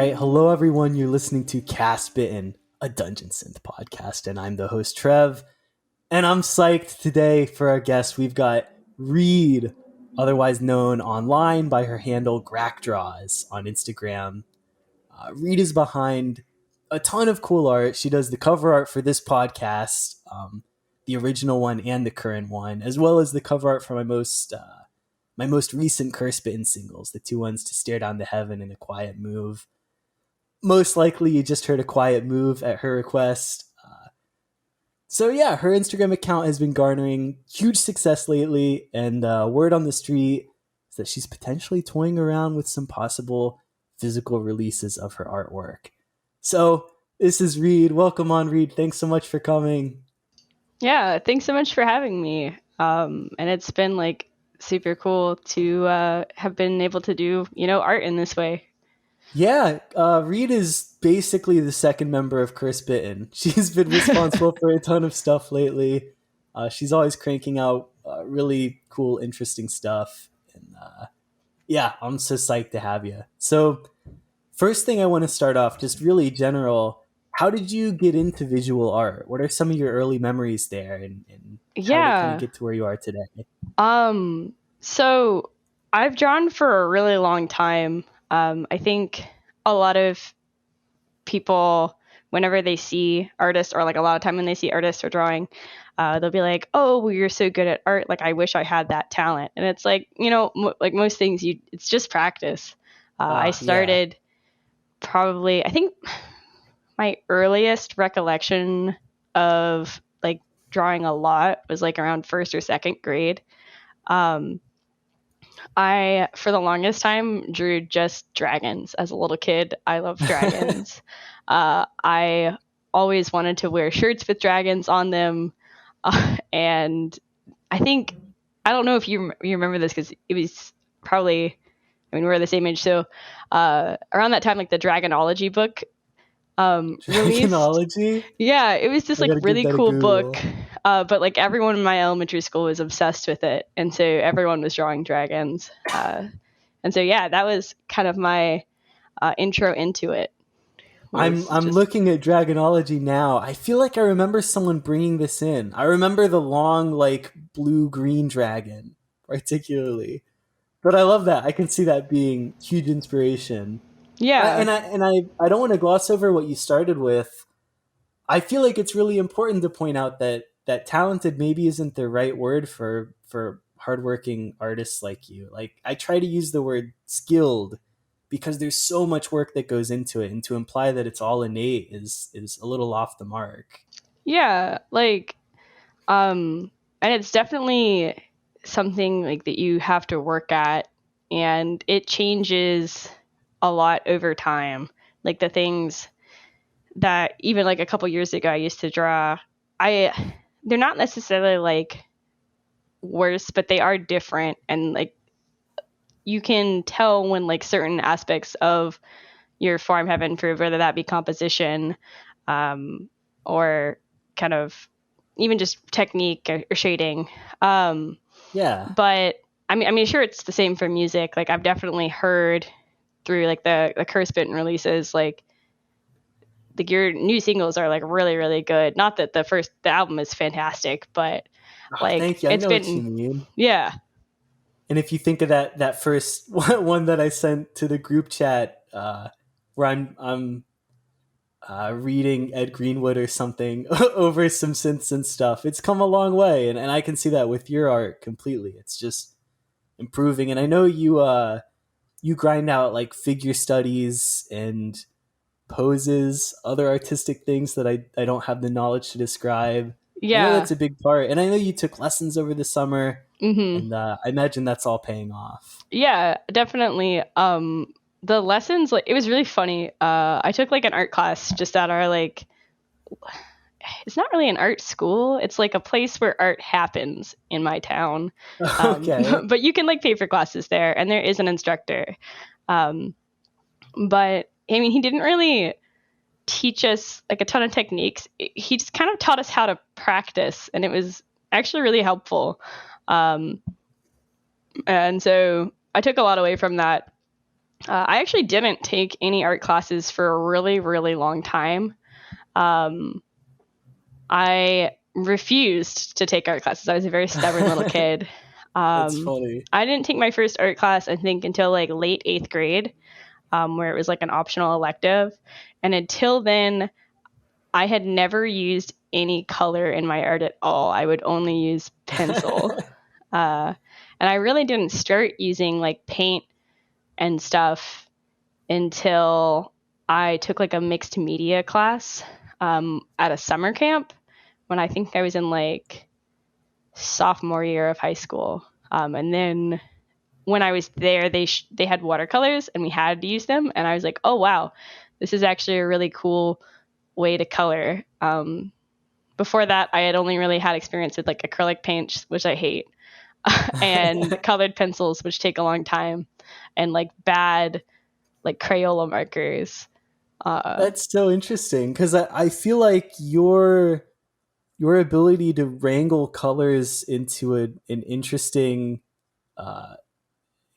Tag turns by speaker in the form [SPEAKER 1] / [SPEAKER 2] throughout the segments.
[SPEAKER 1] right. Hello, everyone. You're listening to Castbitten, a Dungeon Synth podcast, and I'm the host, Trev. And I'm psyched today for our guest. We've got Reed, otherwise known online by her handle Grackdraws on Instagram. Reed is behind a ton of cool art. She does the cover art for this podcast, the original one and the current one, as well as the cover art for my most recent Castbitten singles, the two ones to Stare Down to Heaven and A Quiet Move. Most likely you just heard A Quiet Move at her request. So yeah, her Instagram account has been garnering huge success lately, and word on the street is that she's potentially toying around with some possible physical releases of her artwork. So this is Reed. Welcome on, Reed. Thanks so much for coming.
[SPEAKER 2] Yeah, thanks so much for having me. And it's been like super cool to have been able to do, art in this way.
[SPEAKER 1] Yeah, Reed is basically the second member of Castbitten. She's been responsible for a ton of stuff lately. She's always cranking out really cool, interesting stuff. And yeah, I'm so psyched to have you. So first thing I want to start off, just really general, how did you get into visual art? What are some of your early memories there, and how did it kind of get to where you are today?
[SPEAKER 2] So I've drawn for a really long time. I think a lot of people, whenever they see artists, or like a lot of time when they see artists or drawing, they'll be like, "Oh, well, you're so good at art. Like, I wish I had that talent." And it's like, like most things, it's just practice. I started probably, I think my earliest recollection of like drawing a lot was like around first or second grade. I, for the longest time, drew just dragons as a little kid. I love dragons. I always wanted to wear shirts with dragons on them. And I think, I don't know if you remember this, because it was probably, we're the same age. So around that time, like the Dragonology book
[SPEAKER 1] Dragonology?
[SPEAKER 2] released. Yeah, it was just like really cool book. But like everyone in my elementary school was obsessed with it, and so everyone was drawing dragons. And so yeah, that was kind of my intro into it.
[SPEAKER 1] I'm looking at Dragonology now. I feel like I remember someone bringing this in. I remember the long, like, blue-green dragon, particularly. But I love that. I can see that being huge inspiration.
[SPEAKER 2] Yeah.
[SPEAKER 1] I don't want to gloss over what you started with. I feel like it's really important to point out that talented maybe isn't the right word for hardworking artists like you. Like, I try to use the word skilled because there's so much work that goes into it, and to imply that it's all innate is a little off the mark.
[SPEAKER 2] Yeah, like and it's definitely something like that you have to work at, and it changes a lot over time. Like the things that even like a couple years ago I used to draw, they're not necessarily like worse, but they are different, and like you can tell when like certain aspects of your form have improved, whether that be composition, or kind of even just technique or shading.
[SPEAKER 1] Yeah.
[SPEAKER 2] But I mean, sure, it's the same for music. Like I've definitely heard through like the Castbitten releases, like your new singles are like really, really good. Not that the album is fantastic, but like
[SPEAKER 1] thank you. I know what you mean.
[SPEAKER 2] Yeah.
[SPEAKER 1] And if you think of that first one that I sent to the group chat, where I'm reading Ed Greenwood or something over some synths and stuff, it's come a long way, and I can see that with your art completely. It's just improving, and I know you grind out like figure studies and poses, other artistic things that I don't have the knowledge to describe.
[SPEAKER 2] Yeah.
[SPEAKER 1] I know that's a big part, and I know you took lessons over the summer,
[SPEAKER 2] Mm-hmm.
[SPEAKER 1] and I imagine that's all paying off.
[SPEAKER 2] Yeah, definitely. The lessons, like, it was really funny. I took like an art class just at our like, it's not really an art school. It's like a place where art happens in my town.
[SPEAKER 1] Okay.
[SPEAKER 2] But you can like pay for classes there, and there is an instructor. But I mean, he didn't really teach us like a ton of techniques. He just kind of taught us how to practice, and it was actually really helpful. And so I took a lot away from that. I actually didn't take any art classes for a really, really long time. I refused to take art classes. I was a very stubborn little kid.
[SPEAKER 1] That's funny.
[SPEAKER 2] I didn't take my first art class, I think, until like late 8th grade, where it was like an optional elective. And until then, I had never used any color in my art at all. I would only use pencil. Uh, and I really didn't start using like paint and stuff until I took like a mixed media class at a summer camp when I think I was in like sophomore year of high school. And then when I was there, they had watercolors and we had to use them. And I was like, oh wow, this is actually a really cool way to color. Before that, I had only really had experience with like acrylic paints, which I hate, and colored pencils, which take a long time, and like bad like Crayola markers.
[SPEAKER 1] That's so interesting because I feel like your ability to wrangle colors into an interesting uh,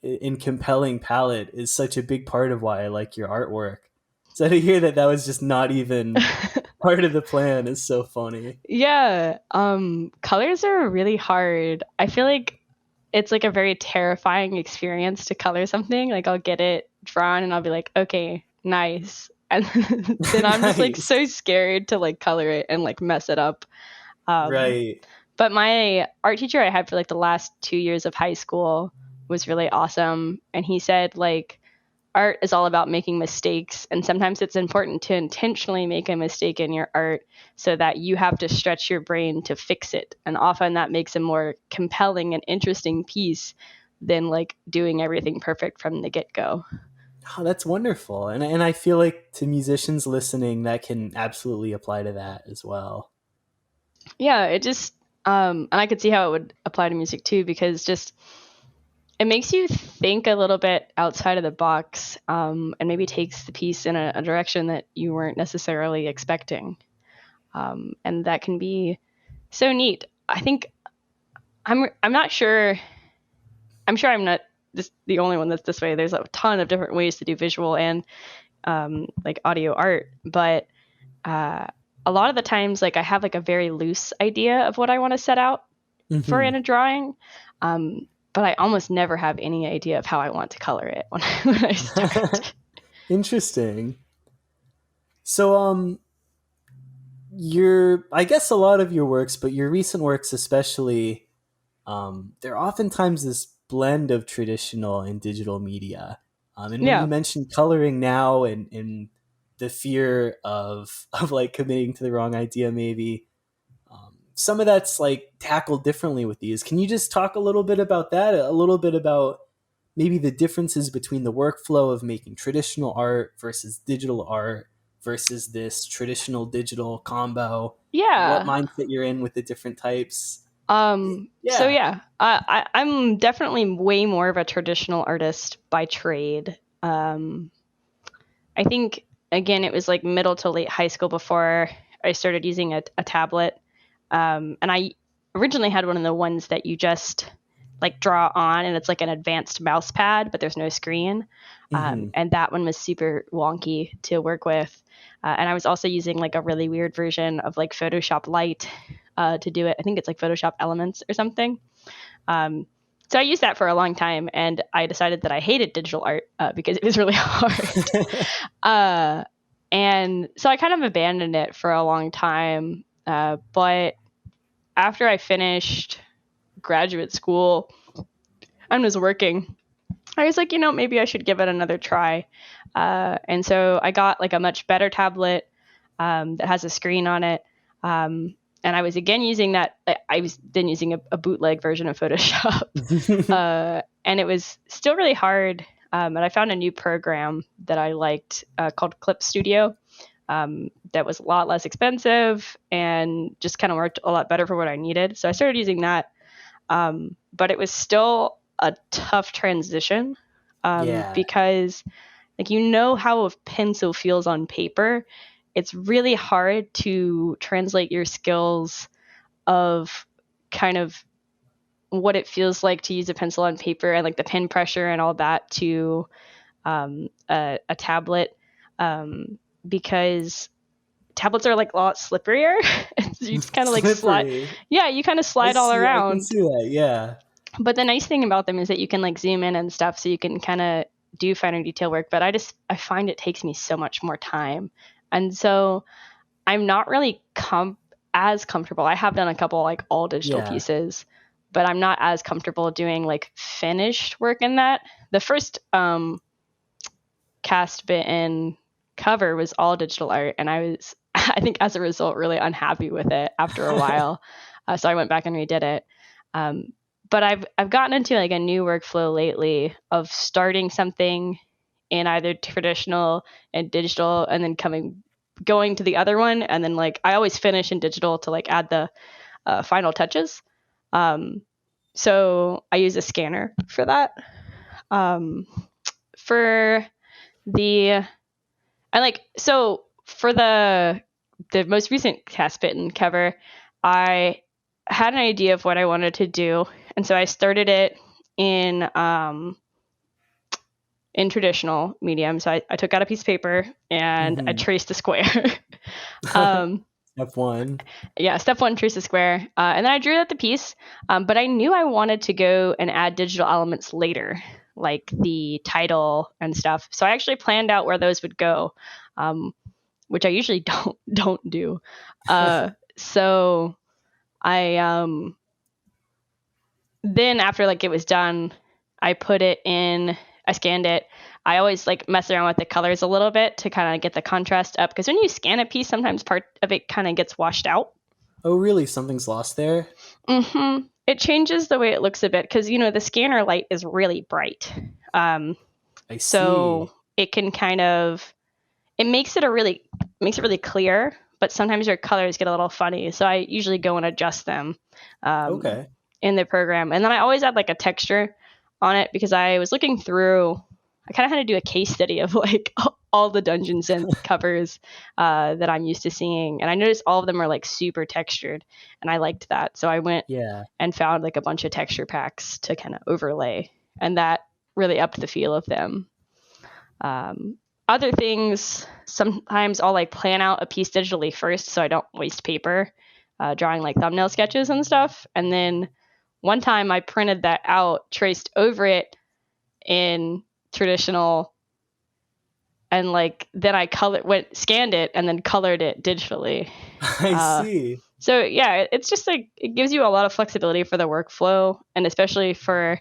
[SPEAKER 1] and compelling palette is such a big part of why I like your artwork. So to hear that was just not even part of the plan is so funny.
[SPEAKER 2] Yeah, colors are really hard. I feel like it's like a very terrifying experience to color something. Like I'll get it drawn and I'll be like, okay, nice. And then I'm just like
[SPEAKER 1] Nice.
[SPEAKER 2] so scared to like color it and like mess it up. Um,
[SPEAKER 1] Right.
[SPEAKER 2] but my art teacher I had for like the last 2 years of high school was really awesome. And he said like art is all about making mistakes. And sometimes it's important to intentionally make a mistake in your art so that you have to stretch your brain to fix it. And often that makes a more compelling and interesting piece than like doing everything perfect from the get go.
[SPEAKER 1] Oh, that's wonderful. And I feel like to musicians listening, that can absolutely apply to that as well.
[SPEAKER 2] Yeah, it just, and I could see how it would apply to music too, because just it makes you think a little bit outside of the box, and maybe takes the piece in a direction that you weren't necessarily expecting. And that can be so neat. I think I'm not sure. I'm sure I'm not just the only one that's this way. There's a ton of different ways to do visual and like audio art, but uh, a lot of the times, like I have like a very loose idea of what I want to set out for
[SPEAKER 1] Hmm.
[SPEAKER 2] in a drawing, but I almost never have any idea of how I want to color it when I start.
[SPEAKER 1] Interesting. So your I guess a lot of your works, but your recent works especially, they're oftentimes this blend of traditional and digital media. And when you
[SPEAKER 2] Yeah,
[SPEAKER 1] mentioned coloring now and the fear of like committing to the wrong idea, maybe some of that's like tackled differently with these. Can you just talk a little bit about that? A little bit about maybe the differences between the workflow of making traditional art versus digital art versus this traditional digital combo, what
[SPEAKER 2] yeah.
[SPEAKER 1] mindset you're in with the different types.
[SPEAKER 2] So
[SPEAKER 1] Yeah.
[SPEAKER 2] yeah, I'm definitely way more of a traditional artist by trade. I think again it was like middle to late high school before I started using a tablet, and I originally had one of the ones that you just like draw on, and it's like an advanced mouse pad, but there's no screen,
[SPEAKER 1] Hmm.
[SPEAKER 2] and that one was super wonky to work with. And I was also using like a really weird version of like Photoshop Lite to do it. I think it's like Photoshop Elements or something. Um, so I used that for a long time, and I decided that I hated digital art because it was really hard. Uh, and so I kind of abandoned it for a long time. But after I finished graduate school and was working, I was like, maybe I should give it another try. And so I got like a much better tablet that has a screen on it. And I was again using that. I was then using a bootleg version of Photoshop. And it was still really hard. And I found a new program that I liked called Clip Studio, that was a lot less expensive and just kind of worked a lot better for what I needed. So I started using that. But it was still a tough transition
[SPEAKER 1] Yeah.
[SPEAKER 2] because, like, how a pencil feels on paper. It's really hard to translate your skills of kind of what it feels like to use a pencil on paper and like the pen pressure and all that to a tablet, because tablets are like a lot slipperier. You just kind of like slide.
[SPEAKER 1] Slippery.
[SPEAKER 2] Yeah, you kind of slide all
[SPEAKER 1] I can
[SPEAKER 2] around.
[SPEAKER 1] see that. Yeah.
[SPEAKER 2] But the nice thing about them is that you can like zoom in and stuff, so you can kind of do finer detail work. But I find it takes me so much more time, and so I'm not really as comfortable. I have done a couple like all digital
[SPEAKER 1] Yeah.
[SPEAKER 2] pieces, but I'm not as comfortable doing like finished work in that. The first Castbitten cover was all digital art, and I was I think as a result really unhappy with it after a while. So I went back and redid it. But I've gotten into like a new workflow lately of starting something in either traditional and digital, and then going to the other one, and then like I always finish in digital to like add the final touches. So I use a scanner for that. For the I like so for the most recent Castbitten cover, I had an idea of what I wanted to do, and so I started it in traditional medium. So I took out a piece of paper and I traced a square.
[SPEAKER 1] Step one.
[SPEAKER 2] Yeah, step one, trace a square. And then I drew out the piece, but I knew I wanted to go and add digital elements later, like the title and stuff. So I actually planned out where those would go, which I usually don't do. So I then after like it was done, I put it in. I scanned it. I always like mess around with the colors a little bit to kind of get the contrast up, because when you scan a piece, sometimes part of it kind of gets washed out.
[SPEAKER 1] Oh, really? Something's lost there?
[SPEAKER 2] It changes the way it looks a bit because the scanner light is really bright,
[SPEAKER 1] I
[SPEAKER 2] so
[SPEAKER 1] see.
[SPEAKER 2] it can kind of makes it really clear. But sometimes your colors get a little funny, so I usually go and adjust them
[SPEAKER 1] Okay.
[SPEAKER 2] in the program, and then I always add like a texture on it because I was looking through. I kind of had to do a case study of like all the Dungeon Synth covers that I'm used to seeing, and I noticed all of them are like super textured, and I liked that. So I went
[SPEAKER 1] Yeah.
[SPEAKER 2] and found like a bunch of texture packs to kind of overlay, and that really upped the feel of them. Other things, sometimes I'll like plan out a piece digitally first so I don't waste paper, drawing like thumbnail sketches and stuff, and then one time I printed that out, traced over it in traditional, and like then I scanned it and then colored it digitally.
[SPEAKER 1] I see.
[SPEAKER 2] So yeah, it's just like it gives you a lot of flexibility for the workflow, and especially for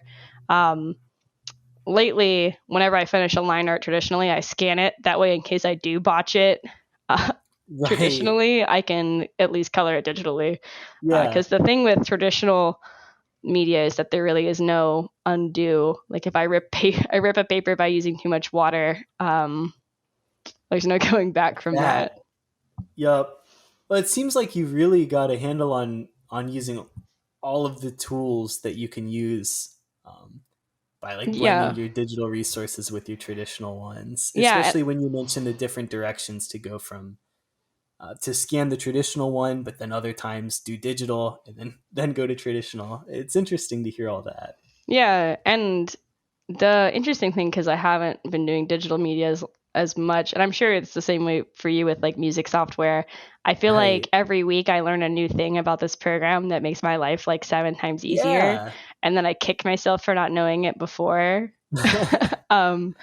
[SPEAKER 2] lately, whenever I finish a line art traditionally, I scan it. That way, in case I do botch it
[SPEAKER 1] Right.
[SPEAKER 2] traditionally, I can at least color it digitally.
[SPEAKER 1] Yeah.
[SPEAKER 2] Because the thing with traditional media is that there really is no undo. Like if I rip a paper by using too much water, there's no going back from that.
[SPEAKER 1] That. Yup. Well, it seems like you really got a handle on using all of the tools that you can use by like blending
[SPEAKER 2] Yeah,
[SPEAKER 1] your digital resources with your traditional ones.
[SPEAKER 2] yeah,
[SPEAKER 1] Especially when you mention the different directions to go from to scan the traditional one, but then other times do digital and then go to traditional. It's interesting to hear all that.
[SPEAKER 2] yeah. And the interesting thing, because I haven't been doing digital media as much, and I'm sure it's the same way for you with like music software. I feel like
[SPEAKER 1] Right.
[SPEAKER 2] every week I learn a new thing about this program that makes my life like 7 times easier,
[SPEAKER 1] Yeah.
[SPEAKER 2] and then I kick myself for not knowing it before. um,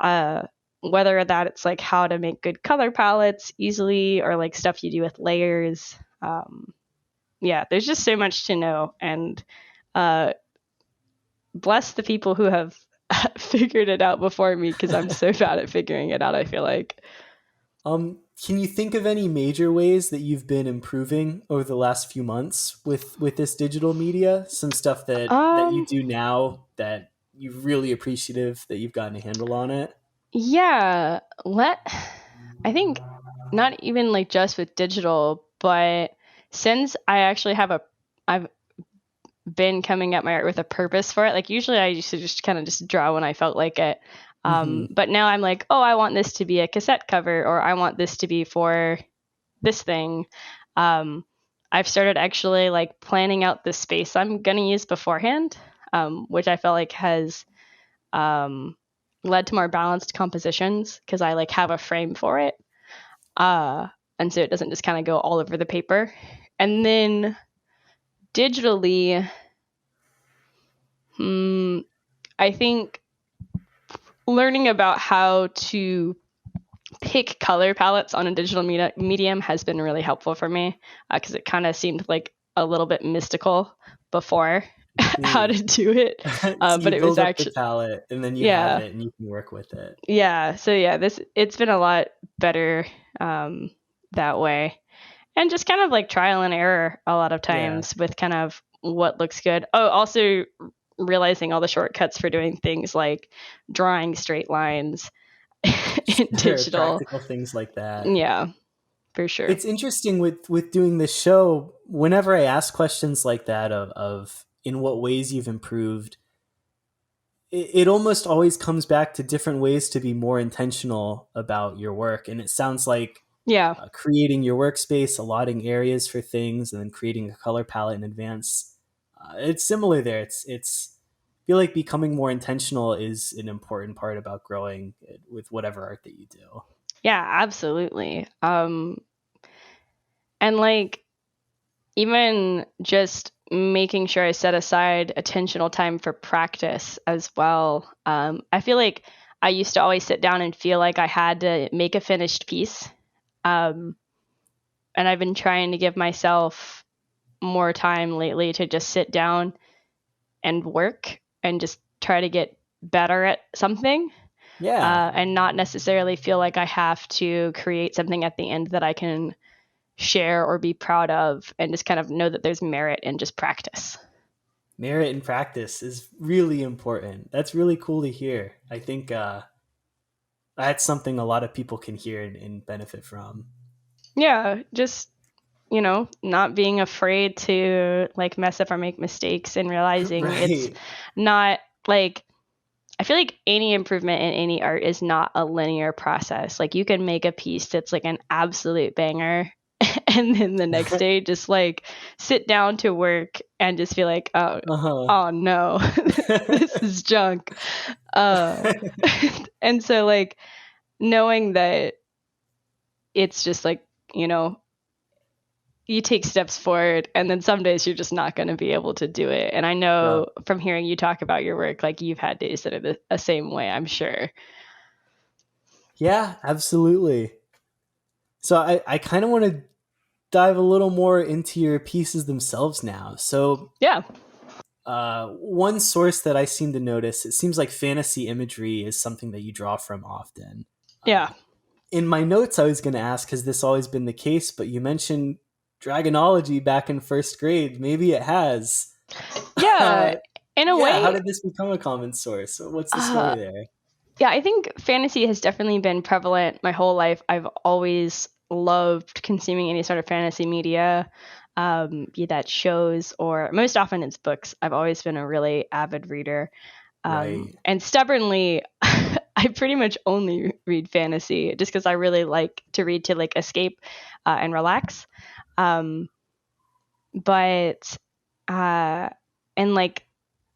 [SPEAKER 2] uh, Whether that it's like how to make good color palettes easily, or like stuff you do with layers. Yeah, there's just so much to know, and uh, bless the people who have figured it out before me, because I'm so bad at figuring it out, I feel like.
[SPEAKER 1] Can you think of any major ways that you've been improving over the last few months with this digital media? Some stuff that you
[SPEAKER 2] Um,
[SPEAKER 1] do now that you're really appreciative that you've gotten a handle on it?
[SPEAKER 2] yeah, I think not even like just with digital, but since I've been coming at my art with a purpose for it. Like usually I used to just kind of just draw when I felt like it.
[SPEAKER 1] Hmm.
[SPEAKER 2] But now I'm like, oh, I want this to be a cassette cover, or I want this to be for this thing. Um, I've started actually like planning out the space I'm gonna use beforehand, which I felt like has um, led to more balanced compositions because I like have a frame for it. And so it doesn't just kind of go all over the paper. And then digitally, I think learning about how to pick color palettes on a digital medium has been really helpful for me because it kind of seemed like a little bit mystical before how to do it.
[SPEAKER 1] So
[SPEAKER 2] But
[SPEAKER 1] you
[SPEAKER 2] it was
[SPEAKER 1] build up the
[SPEAKER 2] actually,
[SPEAKER 1] palette and then you have
[SPEAKER 2] yeah.
[SPEAKER 1] it and you can work with it.
[SPEAKER 2] Yeah. So yeah, it's been a lot better that way. And just kind of like trial and error a lot of times with kind of what looks good. Oh, also realizing all the shortcuts for doing things like drawing straight lines in
[SPEAKER 1] Sure,
[SPEAKER 2] digital.
[SPEAKER 1] practical things like that.
[SPEAKER 2] Yeah, for sure.
[SPEAKER 1] It's interesting with doing this show, whenever I ask questions like that of in what ways you've improved, it almost always comes back to different ways to be more intentional about your work. And it sounds like
[SPEAKER 2] Yeah.
[SPEAKER 1] creating your workspace, allotting areas for things, and then creating a color palette in advance. It's similar there. It's I feel like becoming more intentional is an important part about growing with whatever art that you do.
[SPEAKER 2] Yeah, absolutely. And like even just making sure I set aside intentional time for practice as well. I feel like I used to always sit down and feel like I had to make a finished piece. And I've been trying to give myself more time lately to just sit down and work and just try to get better at something.
[SPEAKER 1] Yeah.
[SPEAKER 2] And not necessarily feel like I have to create something at the end that I can share or be proud of, and just kind of know that there's merit in just practice.
[SPEAKER 1] Merit in practice is really important. That's really cool to hear. I think that's something a lot of people can hear and benefit from.
[SPEAKER 2] Yeah, just not being afraid to like mess up or make mistakes, and realizing it's
[SPEAKER 1] Right.
[SPEAKER 2] not like, I feel like any improvement in any art is not a linear process. Like you can make a piece that's like an absolute banger and then the next day just like sit down to work and just feel like, oh,
[SPEAKER 1] Uh-huh.
[SPEAKER 2] oh no, this is junk. And so like knowing that it's just like, you take steps forward and then some days you're just not going to be able to do it. And I know from hearing you talk about your work, like you've had days that are the same way, I'm sure.
[SPEAKER 1] Yeah, absolutely. So I kind of want to dive a little more into your pieces themselves now. So
[SPEAKER 2] Yeah.
[SPEAKER 1] one source that I seem to notice, it seems like fantasy imagery is something that you draw from often.
[SPEAKER 2] Yeah.
[SPEAKER 1] In my notes, I was going to ask, has this always been the case? But you mentioned dragonology back in first grade. Maybe it has.
[SPEAKER 2] Yeah. In a
[SPEAKER 1] Yeah,
[SPEAKER 2] way,
[SPEAKER 1] how did this become a common source? What's the story there?
[SPEAKER 2] yeah, I think fantasy has definitely been prevalent my whole life. I've always loved consuming any sort of fantasy media, be that shows or most often it's books. I've always been a really avid reader.
[SPEAKER 1] Right.
[SPEAKER 2] And stubbornly, I pretty much only read fantasy just because I really like to read to like escape and relax. But in like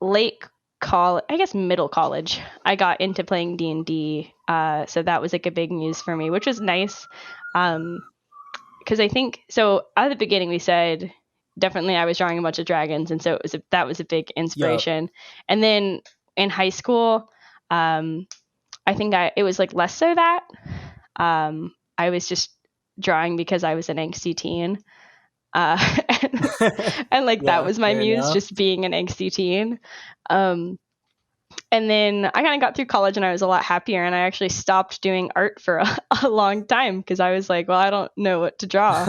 [SPEAKER 2] late college, I guess middle college, I got into playing D&D. So that was like a big muse for me, which was nice. Because I think, so at the beginning we said, definitely I was drawing a bunch of dragons. And so that was a big
[SPEAKER 1] Yep.
[SPEAKER 2] inspiration. And then in high school, I think it was like less so that. I was just drawing because I was an angsty teen. And like that
[SPEAKER 1] Yeah,
[SPEAKER 2] was my
[SPEAKER 1] fair
[SPEAKER 2] muse,
[SPEAKER 1] enough.
[SPEAKER 2] just being an angsty teen. And then I kind of got through college and I was a lot happier, and I actually stopped doing art for a long time because I was like, well, I don't know what to draw.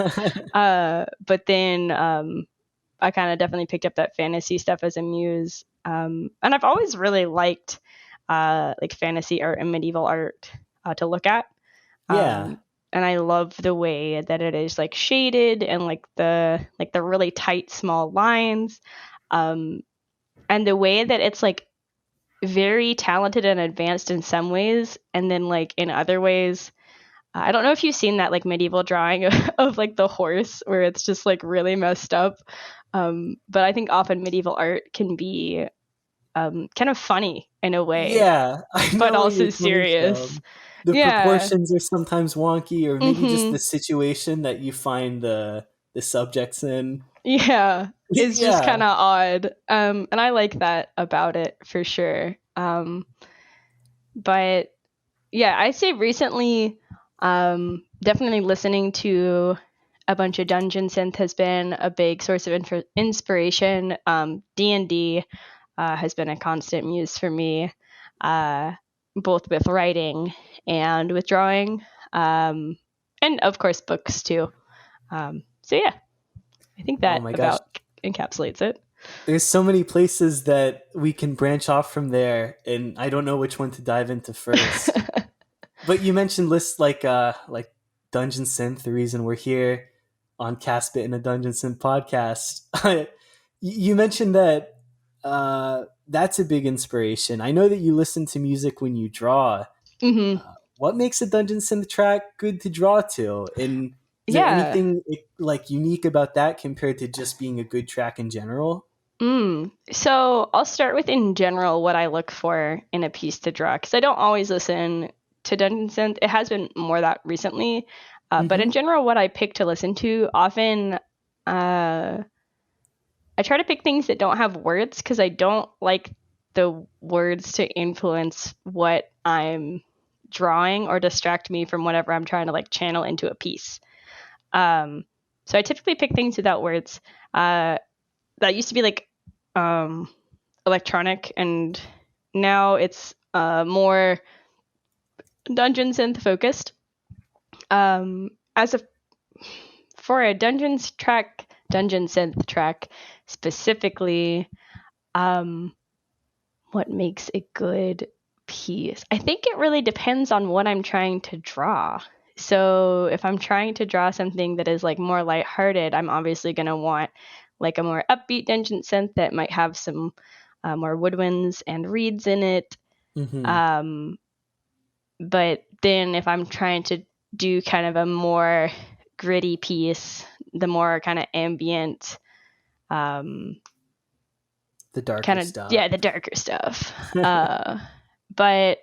[SPEAKER 2] But then I kind of definitely picked up that fantasy stuff as a muse. And I've always really liked like fantasy art and medieval art to look at.
[SPEAKER 1] Yeah.
[SPEAKER 2] And I love the way that it is like shaded and like the really tight small lines, and the way that it's like very talented and advanced in some ways, and then like in other ways, I don't know if you've seen that like medieval drawing of like the horse where it's just like really messed up, but I think often medieval art can be kind of funny in a way,
[SPEAKER 1] Yeah, I
[SPEAKER 2] but
[SPEAKER 1] know where
[SPEAKER 2] also
[SPEAKER 1] you're coming
[SPEAKER 2] serious.
[SPEAKER 1] from. The
[SPEAKER 2] Yeah.
[SPEAKER 1] proportions are sometimes wonky, or maybe just
[SPEAKER 2] Hmm.
[SPEAKER 1] the situation that you find the subjects in.
[SPEAKER 2] Yeah. It's just
[SPEAKER 1] Yeah.
[SPEAKER 2] kind of odd. And I like that about it for sure. But yeah, I'd say recently, definitely listening to a bunch of dungeon synth has been a big source of inspiration. D&D has been a constant muse for me, uh, both with writing and with drawing, and of course books too. So yeah, I think
[SPEAKER 1] Oh
[SPEAKER 2] that
[SPEAKER 1] my gosh.
[SPEAKER 2] about encapsulates it.
[SPEAKER 1] There's so many places that we can branch off from there, and I don't know which one to dive into first. But you mentioned lists like Dungeon Synth, the reason we're here on Castbitten, a Dungeon Synth podcast. You mentioned that that's a big inspiration. I know that you listen to music when you draw.
[SPEAKER 2] Hmm.
[SPEAKER 1] What makes a Dungeon Synth track good to draw to? And is there
[SPEAKER 2] Yeah.
[SPEAKER 1] anything like unique about that compared to just being a good track in general?
[SPEAKER 2] So I'll start with in general what I look for in a piece to draw because I don't always listen to Dungeon Synth. It has been more that recently, but in
[SPEAKER 1] Mm-hmm.
[SPEAKER 2] general, what I pick to listen to often, I try to pick things that don't have words because I don't like the words to influence what I'm drawing or distract me from whatever I'm trying to like channel into a piece. Um, so I typically pick things without words. That used to be like um, electronic, and now it's more dungeon synth focused. As a for a dungeon synth track specifically, um, what makes a good piece? I think it really depends on what I'm trying to draw. So if I'm trying to draw something that is like more lighthearted, I'm obviously going to want like a more upbeat dungeon synth that might have some more woodwinds and reeds in it.
[SPEAKER 1] Mm-hmm.
[SPEAKER 2] Um, but then if I'm trying to do kind of a more gritty piece, the more kind of ambient, um,
[SPEAKER 1] The darker
[SPEAKER 2] kind of
[SPEAKER 1] stuff.
[SPEAKER 2] yeah, the darker stuff. But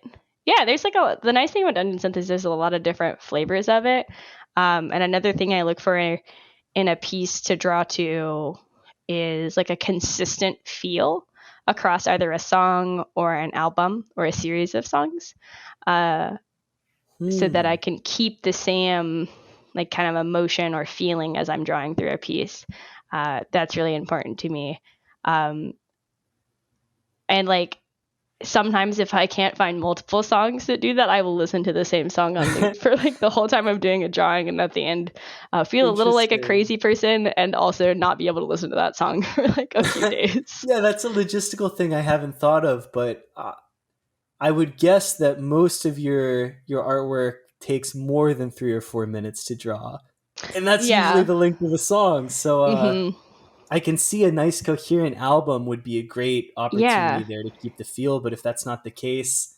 [SPEAKER 2] yeah, there's like the nice thing about Dungeon Synth is there's a lot of different flavors of it. And another thing I look for in a piece to draw to is like a consistent feel across either a song or an album or a series of songs. Uh, so that I
[SPEAKER 1] Hmm.
[SPEAKER 2] can keep the same like kind of emotion or feeling as I'm drawing through a piece. That's really important to me. Um, and like sometimes if I can't find multiple songs that do that, I will listen to the same song on loop for like the whole time I'm doing a drawing, and at the end, feel a little like a
[SPEAKER 1] Interesting.
[SPEAKER 2] crazy person, and also not be able to listen to that song for like a few days.
[SPEAKER 1] Yeah, that's a logistical thing I haven't thought of, but I would guess that most of your artwork takes more than 3 or 4 minutes to draw, and that's usually
[SPEAKER 2] Yeah.
[SPEAKER 1] the length of a song. So
[SPEAKER 2] Hmm.
[SPEAKER 1] I can see a nice coherent album would be a great opportunity
[SPEAKER 2] Yeah.
[SPEAKER 1] there to keep the feel. But if that's not the case,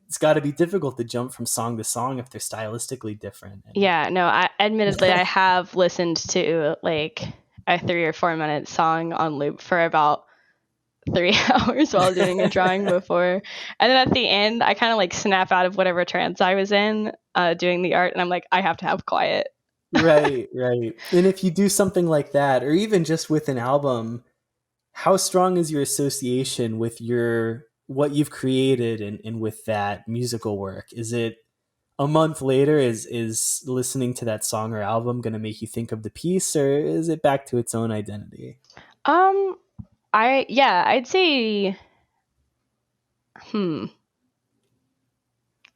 [SPEAKER 1] it's got to be difficult to jump from song to song if they're stylistically different. And
[SPEAKER 2] Yeah. No, I admittedly I have listened to like a 3 or 4 minute song on loop for about 3 hours while doing a drawing before. And then at the end, I kind of like snap out of whatever trance I was in doing the art. And I'm like, I have to have quiet.
[SPEAKER 1] right, right. And if you do something like that, or even just with an album, how strong is your association with your what you've created and with that musical work? Is it a month later, is listening to that song or album going to make you think of the piece, or is it back to its own identity?
[SPEAKER 2] Um, I'd say, hmm,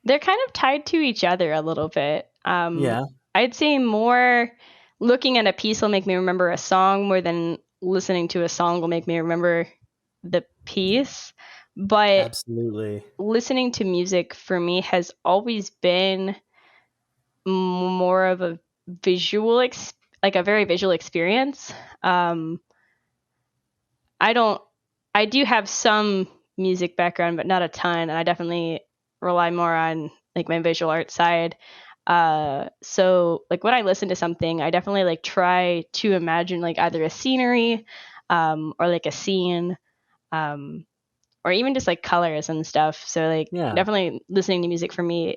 [SPEAKER 2] they're kind of tied to each other a little bit.
[SPEAKER 1] Yeah,
[SPEAKER 2] I'd say more looking at a piece will make me remember a song more than listening to a song will make me remember the piece. But
[SPEAKER 1] absolutely.
[SPEAKER 2] listening to music for me has always been more of a like a very visual experience. Um, I don't. I do have some music background, but not a ton, and I definitely rely more on like my visual art side. So like when I listen to something, I definitely like try to imagine like either a scenery, or like a scene, um, or even just like colors and stuff. So like
[SPEAKER 1] Yeah.
[SPEAKER 2] definitely listening to music for me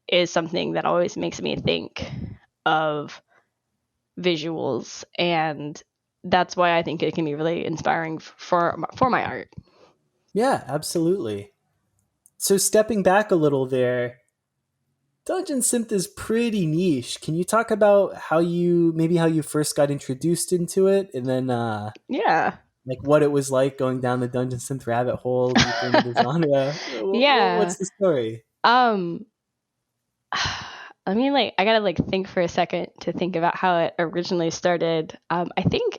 [SPEAKER 2] is something that always makes me think of visuals, and that's why I think it can be really inspiring for my art.
[SPEAKER 1] Yeah, absolutely. So stepping back a little there, Dungeon Synth is pretty niche. Can you talk about how you first got introduced into it, and then
[SPEAKER 2] Yeah.
[SPEAKER 1] like what it was like going down the Dungeon Synth rabbit hole deeper into the genre?
[SPEAKER 2] Yeah.
[SPEAKER 1] What's the story?
[SPEAKER 2] Um I mean, like, I gotta like think for a second to think about how it originally started. I think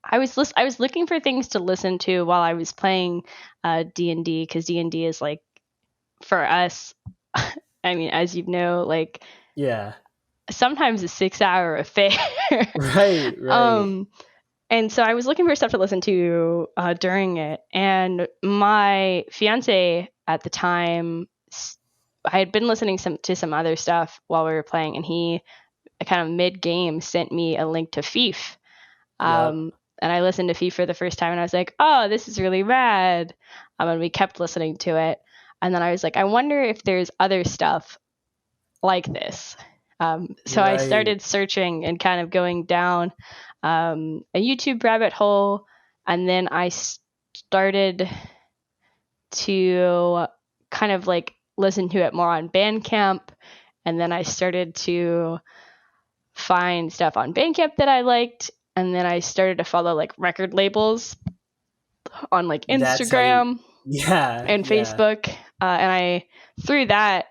[SPEAKER 2] I was looking for things to listen to while I was playing D&D, because D&D is like, for us, I mean, as you know, like
[SPEAKER 1] Yeah.
[SPEAKER 2] sometimes a 6 hour affair.
[SPEAKER 1] Right, right.
[SPEAKER 2] um, and so I was looking for stuff to listen to during it, and my fiance at the time, I had been listening to some other stuff while we were playing, and he kind of mid game sent me a link to Fief.
[SPEAKER 1] Yep.
[SPEAKER 2] And I listened to Fief for the first time, and I was like, oh, this is really rad. And we kept listening to it. And then I was like, I wonder if there's other stuff like this. So I
[SPEAKER 1] Right.
[SPEAKER 2] started searching and kind of going down a YouTube rabbit hole. And then I started to kind of like listen to it more on Bandcamp. And then I started to find stuff on Bandcamp that I liked. And then I started to follow like record labels on like
[SPEAKER 1] That's how you
[SPEAKER 2] Instagram
[SPEAKER 1] Yeah,
[SPEAKER 2] and
[SPEAKER 1] yeah.
[SPEAKER 2] Facebook. And I, through that,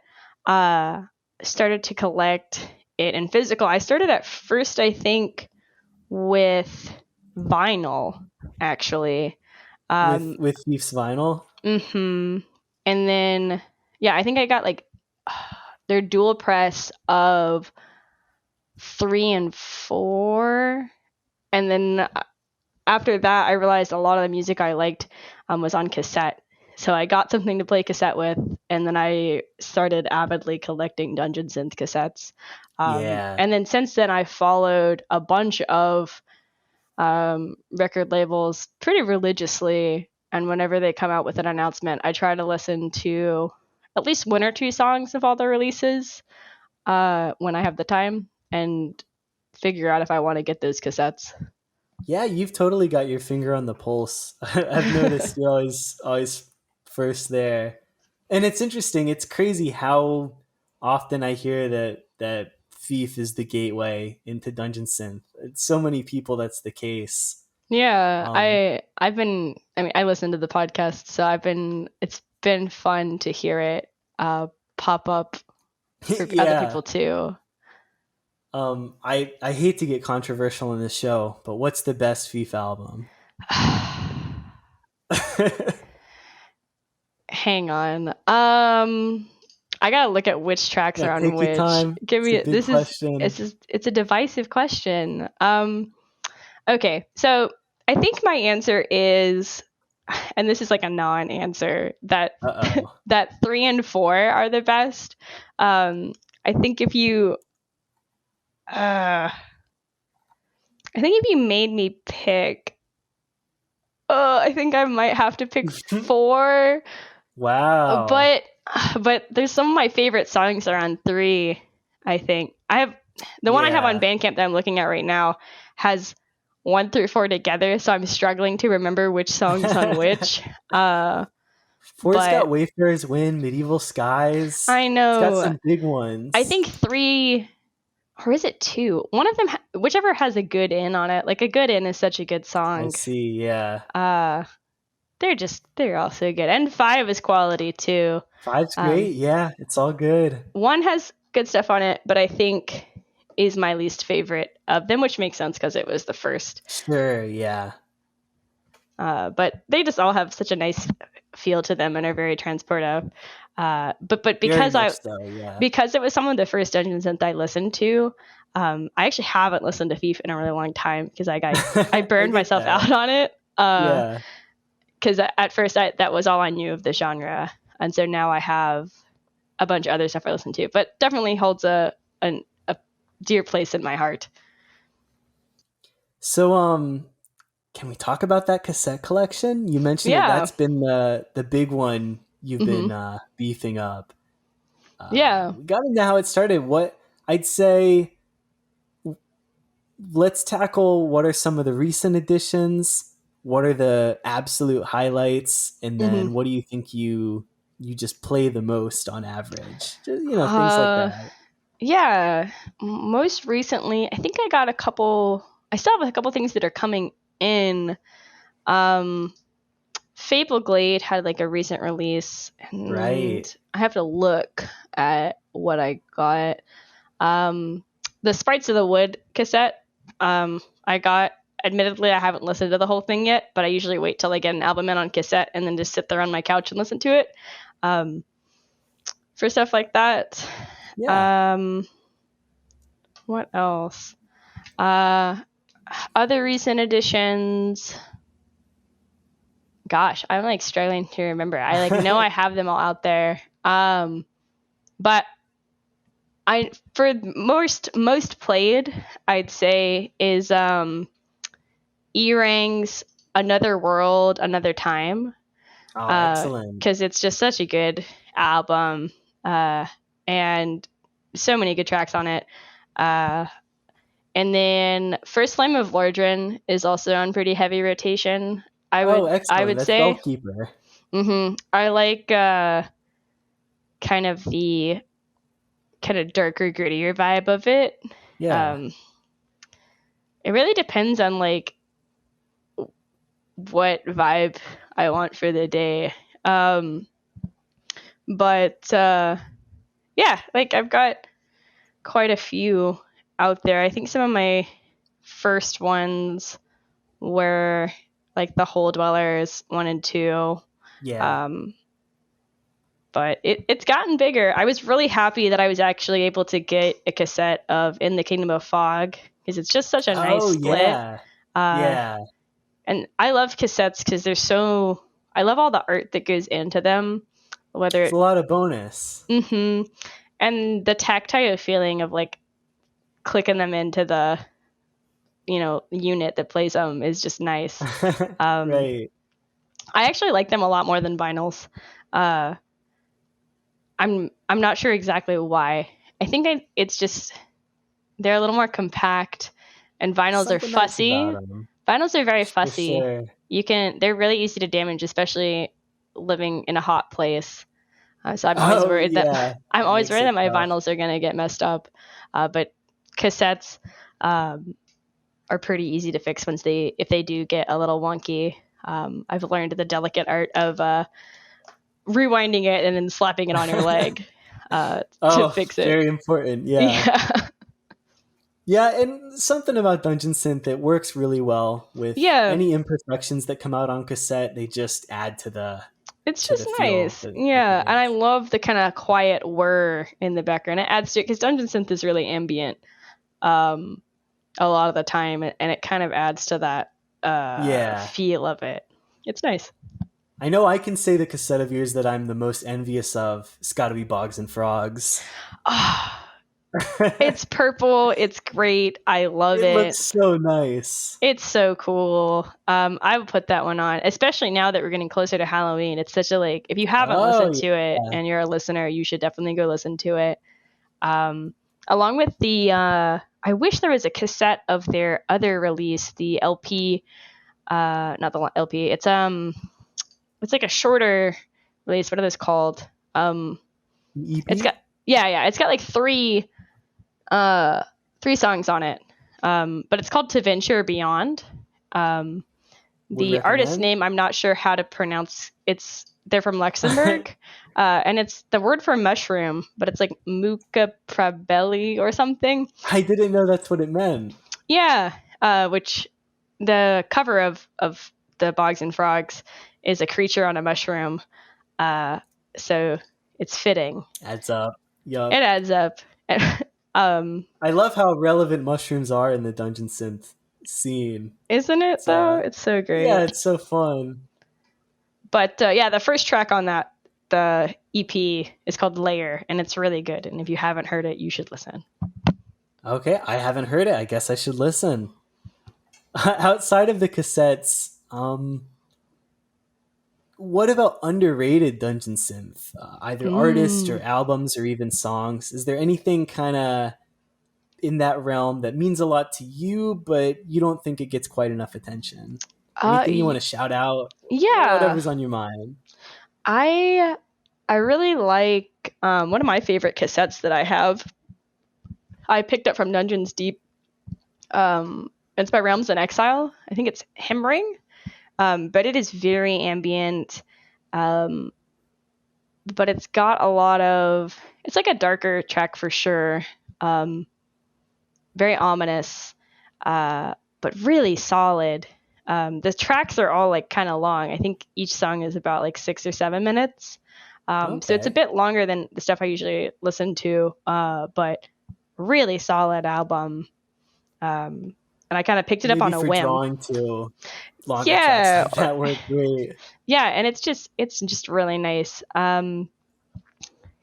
[SPEAKER 2] uh, started to collect it in physical. I started at first, I think, with vinyl, actually.
[SPEAKER 1] With Thief's vinyl?
[SPEAKER 2] Mm-hmm. And then, yeah, I think I got like their dual press of 3 and 4. And then after that, I realized a lot of the music I liked was on cassette. So I got something to play cassette with, and then I started avidly collecting Dungeon Synth cassettes.
[SPEAKER 1] Yeah.
[SPEAKER 2] And then since then, I followed a bunch of record labels pretty religiously. And whenever they come out with an announcement, I try to listen to at least one or two songs of all the releases when I have the time, and figure out if I want to get those cassettes.
[SPEAKER 1] Yeah, you've totally got your finger on the pulse. I've noticed you're always first there. And it's interesting, it's crazy how often I hear that Thief is the gateway into Dungeon Synth. It's so many people that's the case.
[SPEAKER 2] Yeah,
[SPEAKER 1] Um
[SPEAKER 2] I mean, I listen to the podcast, so it's been fun to hear it pop up for other
[SPEAKER 1] yeah.
[SPEAKER 2] people too.
[SPEAKER 1] I hate to get controversial in this show, but what's the best Thief album?
[SPEAKER 2] Hang on. I gotta look at which tracks
[SPEAKER 1] Yeah,
[SPEAKER 2] are on
[SPEAKER 1] take your
[SPEAKER 2] which.
[SPEAKER 1] time.
[SPEAKER 2] Give
[SPEAKER 1] It's a
[SPEAKER 2] me
[SPEAKER 1] big question.
[SPEAKER 2] it's a divisive question. Okay, so I think my answer is, and this is like a non-answer, that
[SPEAKER 1] Uh-oh.
[SPEAKER 2] that 3 and 4 are the best. I think if you, I think if you made me pick, I think I might have to pick 4.
[SPEAKER 1] Wow.
[SPEAKER 2] But there's some of my favorite songs are on 3. I think I have the one I have on
[SPEAKER 1] Yeah.
[SPEAKER 2] Bandcamp that I'm looking at right now has 1 through 4 together, so I'm struggling to remember which song's on which.
[SPEAKER 1] Four's got
[SPEAKER 2] But
[SPEAKER 1] Wayfarer's Wind, Medieval Skies.
[SPEAKER 2] I
[SPEAKER 1] It's got
[SPEAKER 2] know,
[SPEAKER 1] some big
[SPEAKER 2] I
[SPEAKER 1] ones.
[SPEAKER 2] think 3, or is it 2? One of them, whichever has a good in on it. Like a good in is such a good
[SPEAKER 1] I
[SPEAKER 2] song.
[SPEAKER 1] see, yeah.
[SPEAKER 2] Uh, they're all so good, and 5 is quality too.
[SPEAKER 1] Five's
[SPEAKER 2] Um,
[SPEAKER 1] great, yeah. It's all good.
[SPEAKER 2] 1 has good stuff on it, but I think is my least favorite of them, which makes sense because it was the first.
[SPEAKER 1] Sure, yeah.
[SPEAKER 2] But they just all have such a nice feel to them and are very transportive. But
[SPEAKER 1] Very much so, yeah.
[SPEAKER 2] because it was some of the first Dungeons that I listened to, I actually haven't listened to Thief in a really long time because I
[SPEAKER 1] I
[SPEAKER 2] burned
[SPEAKER 1] get
[SPEAKER 2] myself
[SPEAKER 1] that.
[SPEAKER 2] out on it.
[SPEAKER 1] Yeah.
[SPEAKER 2] Because at first that was all I knew of the genre, and so now I have a bunch of other stuff I listen to. But definitely holds a dear place in my heart.
[SPEAKER 1] So can we talk about that cassette collection? You mentioned that
[SPEAKER 2] Yeah.
[SPEAKER 1] that's been the big one you've
[SPEAKER 2] Hmm.
[SPEAKER 1] been beefing up.
[SPEAKER 2] Yeah.
[SPEAKER 1] We got into how it started. What I'd say, let's tackle what are some of the recent additions, what are the absolute highlights, and
[SPEAKER 2] Hmm.
[SPEAKER 1] then what do you think you just play the most on average? Just, things like
[SPEAKER 2] Uh,
[SPEAKER 1] that.
[SPEAKER 2] yeah. Most recently, I think I got a couple. I still have a couple things that are coming in. Um, Fable Glade had like a recent release, and
[SPEAKER 1] Right.
[SPEAKER 2] I have to look at what I got. Um, the Sprites of the Wood cassette, I got. Admittedly, I haven't listened to the whole thing yet, but I usually wait till I get an album in on cassette and then just sit there on my couch and listen to it. Um, for stuff like that.
[SPEAKER 1] Yeah.
[SPEAKER 2] Um, what else? Uh, Other recent additions. Gosh, I'm like struggling to remember. I like know I have them all out there. But I for most played, I'd say is E-Rang's Another World, Another Time.
[SPEAKER 1] Oh, excellent.
[SPEAKER 2] Because it's just such a good album. And so many good tracks on it. And then First Flame of Lordran is also on pretty heavy rotation.
[SPEAKER 1] Oh,
[SPEAKER 2] I
[SPEAKER 1] excellent.
[SPEAKER 2] would
[SPEAKER 1] That's
[SPEAKER 2] say.
[SPEAKER 1] Bellkeeper.
[SPEAKER 2] I like kind of the kind of darker, grittier vibe of it.
[SPEAKER 1] Yeah.
[SPEAKER 2] Um, it really depends on like what vibe I want for the day. But yeah, like I've got quite a few out there. I think some of my first ones were like the Hole Dwellers 1 and 2.
[SPEAKER 1] Yeah.
[SPEAKER 2] Um, but it's gotten bigger. I was really happy that I was actually able to get a cassette of In the Kingdom of Fog because it's just such a nice
[SPEAKER 1] Oh,
[SPEAKER 2] split.
[SPEAKER 1] yeah.
[SPEAKER 2] Uh,
[SPEAKER 1] Yeah.
[SPEAKER 2] and I love cassettes because they're so. I love all the art that goes into them,
[SPEAKER 1] It's
[SPEAKER 2] whether.
[SPEAKER 1] a lot of bonus.
[SPEAKER 2] And the tactile feeling of like clicking them into the unit that plays them is just nice. Um,
[SPEAKER 1] Right.
[SPEAKER 2] I actually like them a lot more than vinyls. Uh, I'm not sure exactly why. I think it's just they're a little more compact, and vinyls are
[SPEAKER 1] Something nice about
[SPEAKER 2] fussy.
[SPEAKER 1] them.
[SPEAKER 2] Vinyls are very
[SPEAKER 1] For
[SPEAKER 2] fussy.
[SPEAKER 1] sure.
[SPEAKER 2] They're really easy to damage, especially living in a hot place. So I'm always
[SPEAKER 1] Oh,
[SPEAKER 2] worried that
[SPEAKER 1] yeah.
[SPEAKER 2] I'm
[SPEAKER 1] That
[SPEAKER 2] always
[SPEAKER 1] makes
[SPEAKER 2] worried
[SPEAKER 1] it
[SPEAKER 2] that my
[SPEAKER 1] tough.
[SPEAKER 2] vinyls are gonna get messed up. But cassettes are pretty easy to fix if they do get a little wonky. I've learned the delicate art of rewinding it and then slapping it on your leg to
[SPEAKER 1] Oh,
[SPEAKER 2] fix it.
[SPEAKER 1] very important. Yeah.
[SPEAKER 2] Yeah.
[SPEAKER 1] Yeah, and something about Dungeon Synth that works really well with
[SPEAKER 2] Yeah.
[SPEAKER 1] any imperfections that come out on cassette, they just add to the
[SPEAKER 2] It's just
[SPEAKER 1] feel
[SPEAKER 2] nice.
[SPEAKER 1] that they
[SPEAKER 2] Yeah. And I
[SPEAKER 1] make.
[SPEAKER 2] love the kind of quiet whir in the background. It adds to it because Dungeon Synth is really ambient um, a lot of the time. And it kind of adds to that
[SPEAKER 1] Yeah.
[SPEAKER 2] feel of it. It's nice.
[SPEAKER 1] I know I can say the cassette of yours that I'm the most envious of. It's got to be Bogs and Frogs.
[SPEAKER 2] Oh, it's purple. It's great. I love
[SPEAKER 1] It looks
[SPEAKER 2] it.
[SPEAKER 1] so nice.
[SPEAKER 2] It's so cool. I would put that one on, especially now that we're getting closer to Halloween. It's such a like, if you haven't
[SPEAKER 1] Oh,
[SPEAKER 2] listened to it
[SPEAKER 1] yeah.
[SPEAKER 2] and you're a listener, you should definitely go listen to it. Along with the, I wish there was a cassette of their other release, the LP, not the LP. It's like a shorter release. What are those called? It's
[SPEAKER 1] EP?
[SPEAKER 2] got, yeah, it's got like uh, three songs on it. But it's called To Venture Beyond. Um,
[SPEAKER 1] Would
[SPEAKER 2] the artist
[SPEAKER 1] recommend.
[SPEAKER 2] name I'm not sure how to pronounce. They're from Luxembourg, and it's the word for mushroom, but it's like muca prabelli or something.
[SPEAKER 1] I didn't know that's what it meant.
[SPEAKER 2] Yeah, which the cover of the Bogs and Frogs is a creature on a mushroom. So it's fitting.
[SPEAKER 1] Adds up.
[SPEAKER 2] It
[SPEAKER 1] Yup.
[SPEAKER 2] adds up. um,
[SPEAKER 1] I love how relevant mushrooms are in the Dungeon Synth scene.
[SPEAKER 2] isn't it
[SPEAKER 1] It's
[SPEAKER 2] though? It's so
[SPEAKER 1] yeah,
[SPEAKER 2] great.
[SPEAKER 1] it's so fun.
[SPEAKER 2] But yeah, the first track on the EP is called Layer, and it's really good. And if you haven't heard it, you should listen.
[SPEAKER 1] Okay, I haven't heard it. I guess I should listen. outside of the cassettes, what about underrated dungeon synth? Either artists or
[SPEAKER 2] Mm.
[SPEAKER 1] albums or even songs. Is there anything kind of in that realm that means a lot to you, but you don't think it gets quite enough attention? Anything you want
[SPEAKER 2] Y-
[SPEAKER 1] to shout out?
[SPEAKER 2] yeah.
[SPEAKER 1] Whatever's on your mind.
[SPEAKER 2] I I really like one of my favorite cassettes that I have. I picked up from Dungeons Deep. It's by Realms in Exile. I think it's Hymring, but it is very ambient. Um, but it's got a lot of. It's like a darker track for sure. Um, very ominous, but really solid. The tracks are all like kind of long. I think each song is about like 6 or 7 minutes. So it's a
[SPEAKER 1] Okay.
[SPEAKER 2] bit longer than the stuff I usually listen to, but really solid album. And I kind of picked it up
[SPEAKER 1] Maybe
[SPEAKER 2] on a
[SPEAKER 1] for
[SPEAKER 2] whim.
[SPEAKER 1] drawing to longer tracks
[SPEAKER 2] Yeah,
[SPEAKER 1] like that work great.
[SPEAKER 2] yeah, and it's just really nice. And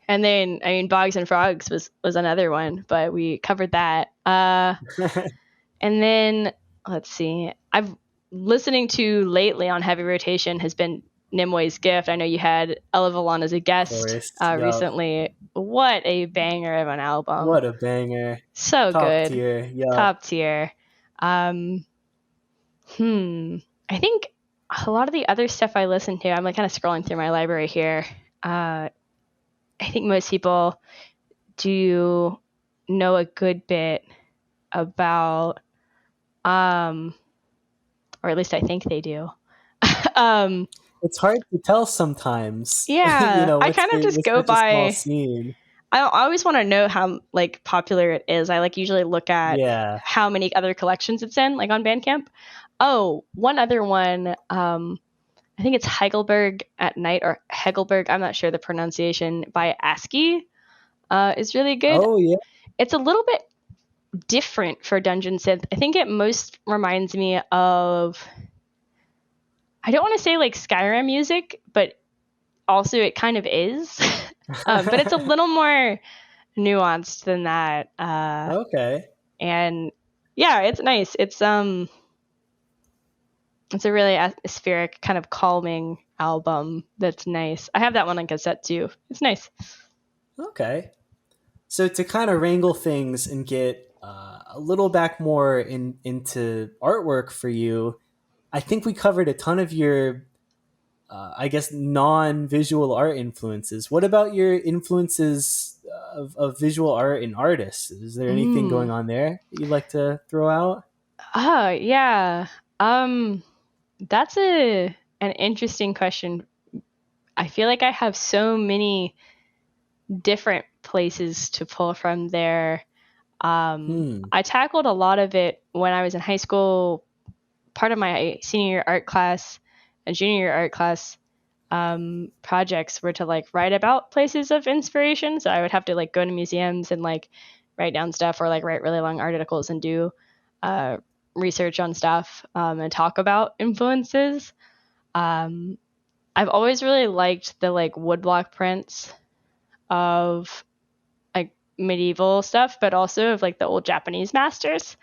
[SPEAKER 2] then I mean, Bogs and Frogs was another one, but we covered that. And then let's see. I've listening to lately on heavy rotation has been Nimway's Gift. I know you had Ella Valon as a
[SPEAKER 1] Of
[SPEAKER 2] guest
[SPEAKER 1] course. Yup.
[SPEAKER 2] recently. What a banger of an album!
[SPEAKER 1] What a banger.
[SPEAKER 2] So
[SPEAKER 1] Top
[SPEAKER 2] good,
[SPEAKER 1] tier. Yup.
[SPEAKER 2] top tier. Um, I think a lot of the other stuff I listen to, I'm like kind of scrolling through my library here. I think most people do know a good bit about, um, or at least I think they do. um,
[SPEAKER 1] It's hard to tell sometimes.
[SPEAKER 2] yeah, I
[SPEAKER 1] with
[SPEAKER 2] kind of just
[SPEAKER 1] with
[SPEAKER 2] go
[SPEAKER 1] such a small
[SPEAKER 2] by.
[SPEAKER 1] scene.
[SPEAKER 2] I always want to know how like popular it is. I like usually look at
[SPEAKER 1] Yeah.
[SPEAKER 2] how many other collections it's in, like on Bandcamp. Oh, one other one. I think it's Heidelberg at Night or Hegelberg. I'm not sure the pronunciation by ASCII. Is really good.
[SPEAKER 1] Oh yeah.
[SPEAKER 2] It's a little bit different for Dungeon Synth. I think it most reminds me of. I don't want to say like Skyrim music, but also it kind of is. But it's a little more nuanced than that.
[SPEAKER 1] Okay.
[SPEAKER 2] And yeah, it's nice. It's a really atmospheric, kind of calming album that's nice. I have that one on cassette too. It's nice.
[SPEAKER 1] Okay. So to kind of wrangle things and get a little back more into artwork for you, I think we covered a ton of your, I guess, non-visual art influences. What about your influences of visual art and artists? Is there anything
[SPEAKER 2] Mm.
[SPEAKER 1] going on there that you'd like to throw out?
[SPEAKER 2] Oh, yeah. Um that's an interesting question. I feel like I have so many different places to pull from there.
[SPEAKER 1] Hmm.
[SPEAKER 2] I tackled a lot of it when I was in high school. Part of my senior year art class and junior year art class projects were to like write about places of inspiration. So I would have to like go to museums and like write down stuff or like write really long articles and do uh, research on stuff and talk about influences. Um, I've always really liked the like woodblock prints of like medieval stuff, but also of like the old Japanese masters.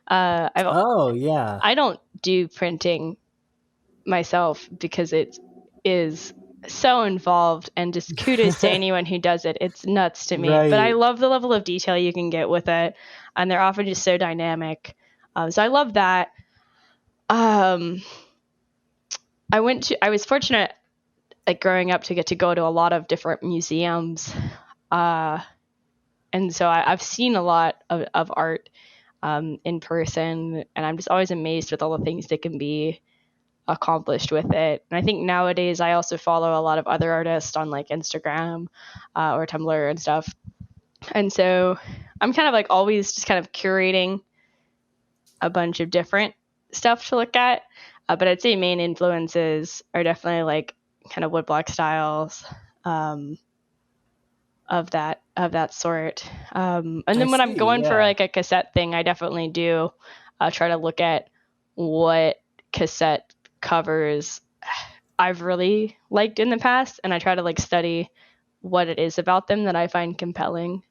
[SPEAKER 2] I've
[SPEAKER 1] Oh yeah.
[SPEAKER 2] I don't do printing myself because it is so involved, and just kudos to anyone who does it. It's nuts to me, but I
[SPEAKER 1] Right.
[SPEAKER 2] love the level of detail you can get with it, and they're often just so dynamic. So I love that. Um, I was fortunate like growing up to get to go to a lot of different museums, uh, and so I've seen a lot of art in person, and I'm just always amazed with all the things that can be accomplished with it. And I think nowadays I also follow a lot of other artists on like Instagram or Tumblr and stuff. And so I'm kind of like always just kind of curating a bunch of different stuff to look at. But I'd say main influences are definitely like kind of woodblock styles um, of that sort. And
[SPEAKER 1] I
[SPEAKER 2] then when I'm
[SPEAKER 1] see.
[SPEAKER 2] going for
[SPEAKER 1] Yeah.
[SPEAKER 2] like a cassette thing, I definitely do try to look at what cassette covers I've really liked in the past, and I try to like study what it is about them that I find compelling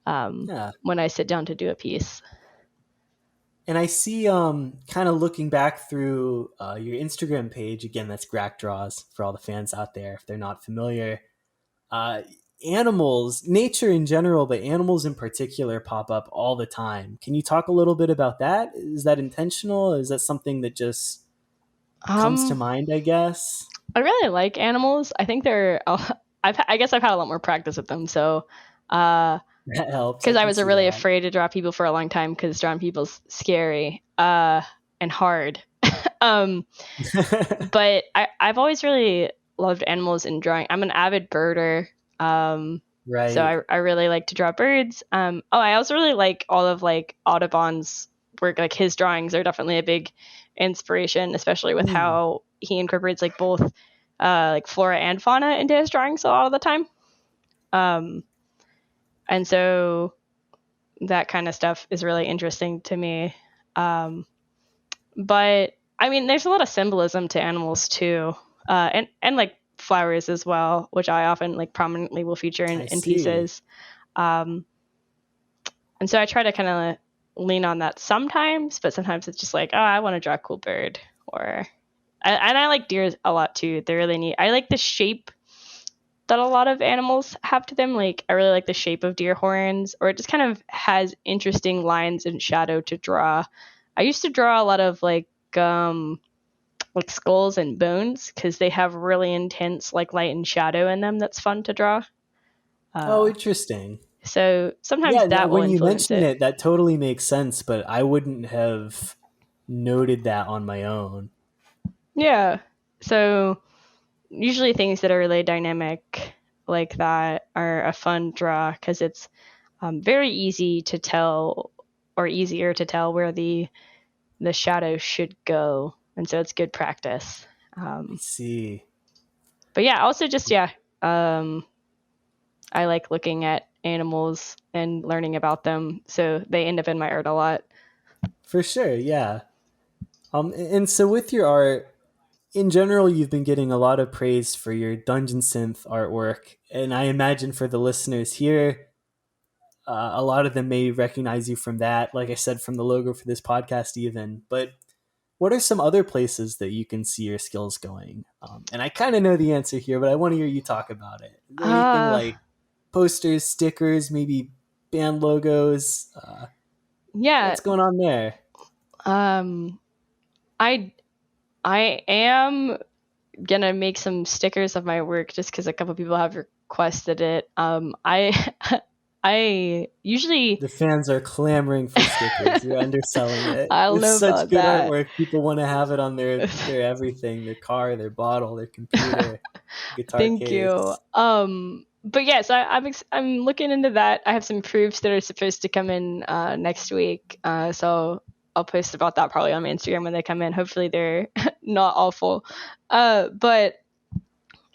[SPEAKER 1] Yeah.
[SPEAKER 2] when I sit down to do a piece.
[SPEAKER 1] And I see, kind of looking back through your Instagram page again. That's Grackdraws for all the fans out there if they're not familiar. Uh, Animals, nature in general, but animals in particular pop up all the time. Can you talk a little bit about that? Is that intentional? Is that something that just comes to
[SPEAKER 2] Um,
[SPEAKER 1] mind? I guess
[SPEAKER 2] I really like animals. I think they're. I guess I've had a lot more practice with them. So, because
[SPEAKER 1] that helps. I
[SPEAKER 2] I
[SPEAKER 1] can
[SPEAKER 2] was
[SPEAKER 1] see
[SPEAKER 2] really
[SPEAKER 1] that.
[SPEAKER 2] afraid to draw people for a long time because drawing people's scary and hard. um, but I've always really loved animals in drawing. I'm an avid birder. So
[SPEAKER 1] Right.
[SPEAKER 2] I really like to draw birds. I also really like all of like Audubon's work. Like his drawings are definitely a big inspiration, especially with
[SPEAKER 1] Hmm.
[SPEAKER 2] how he incorporates like both like flora and fauna into his drawings a lot of the time. Um, and so that kind of stuff is really interesting to me. Um, but I mean, there's a lot of symbolism to animals too, and like flowers as well, which I often like prominently will feature
[SPEAKER 1] I
[SPEAKER 2] in
[SPEAKER 1] see.
[SPEAKER 2] pieces. Um, and so I try to kind of lean on that sometimes, but sometimes it's just like, oh, I want to draw a cool bird, or and I like deer a lot too. They're really neat. I like the shape that a lot of animals have to them. Like I really like the shape of deer horns, or it just kind of has interesting lines and shadow to draw. I used to draw a lot of like skulls and bones because they have really intense like light and shadow in them. That's fun to draw.
[SPEAKER 1] Oh,
[SPEAKER 2] Uh,
[SPEAKER 1] interesting.
[SPEAKER 2] so sometimes
[SPEAKER 1] Yeah,
[SPEAKER 2] that will
[SPEAKER 1] when you
[SPEAKER 2] influence
[SPEAKER 1] mention
[SPEAKER 2] it.
[SPEAKER 1] it, that totally makes sense, but I wouldn't have noted that on my own.
[SPEAKER 2] Yeah. So usually things that are really dynamic like that are a fun draw because it's very easy to tell or easier to tell where the shadow should go, and so it's good practice.
[SPEAKER 1] I
[SPEAKER 2] Um,
[SPEAKER 1] see.
[SPEAKER 2] but yeah, also just yeah, um, I like looking at animals and learning about them, so they end up in my art a lot.
[SPEAKER 1] For sure, yeah. And so with your art, in general, you've been getting a lot of praise for your Dungeon Synth artwork, and I imagine for the listeners here, a lot of them may recognize you from that. Like I said, from the logo for this podcast, even. But what are some other places that you can see your skills going? And I kind of know the answer here, but I want to hear you talk about it. Is there anything
[SPEAKER 2] Uh,
[SPEAKER 1] like posters, stickers, maybe band logos?
[SPEAKER 2] yeah,
[SPEAKER 1] What's going on there?
[SPEAKER 2] um, I I am gonna make some stickers of my work just because a couple people have requested it. I I usually
[SPEAKER 1] The fans are clamoring for stickers. You're underselling it.
[SPEAKER 2] I don't
[SPEAKER 1] It's
[SPEAKER 2] know
[SPEAKER 1] such
[SPEAKER 2] about
[SPEAKER 1] good
[SPEAKER 2] that.
[SPEAKER 1] artwork. People want to have it on their everything, their car, their bottle, their computer, guitar
[SPEAKER 2] Thank you.
[SPEAKER 1] case.
[SPEAKER 2] But yes, I'm looking into that. I have some proofs that are supposed to come in next week. So I'll post about that probably on my Instagram when they come in. Hopefully they're not awful. But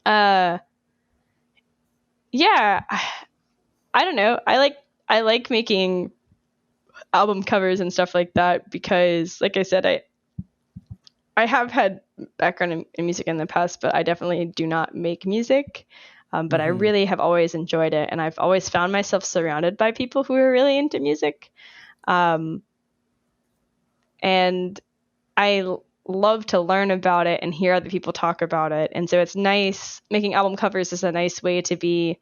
[SPEAKER 2] uh, yeah, I don't know. I like making album covers and stuff like that because, like I said, I have had background in music in the past, but I definitely do not make music. But I
[SPEAKER 1] Hmm.
[SPEAKER 2] really have always enjoyed it, and I've always found myself surrounded by people who are really into music. Um, and love to learn about it and hear other people talk about it. And so it's nice making album covers is a nice way to be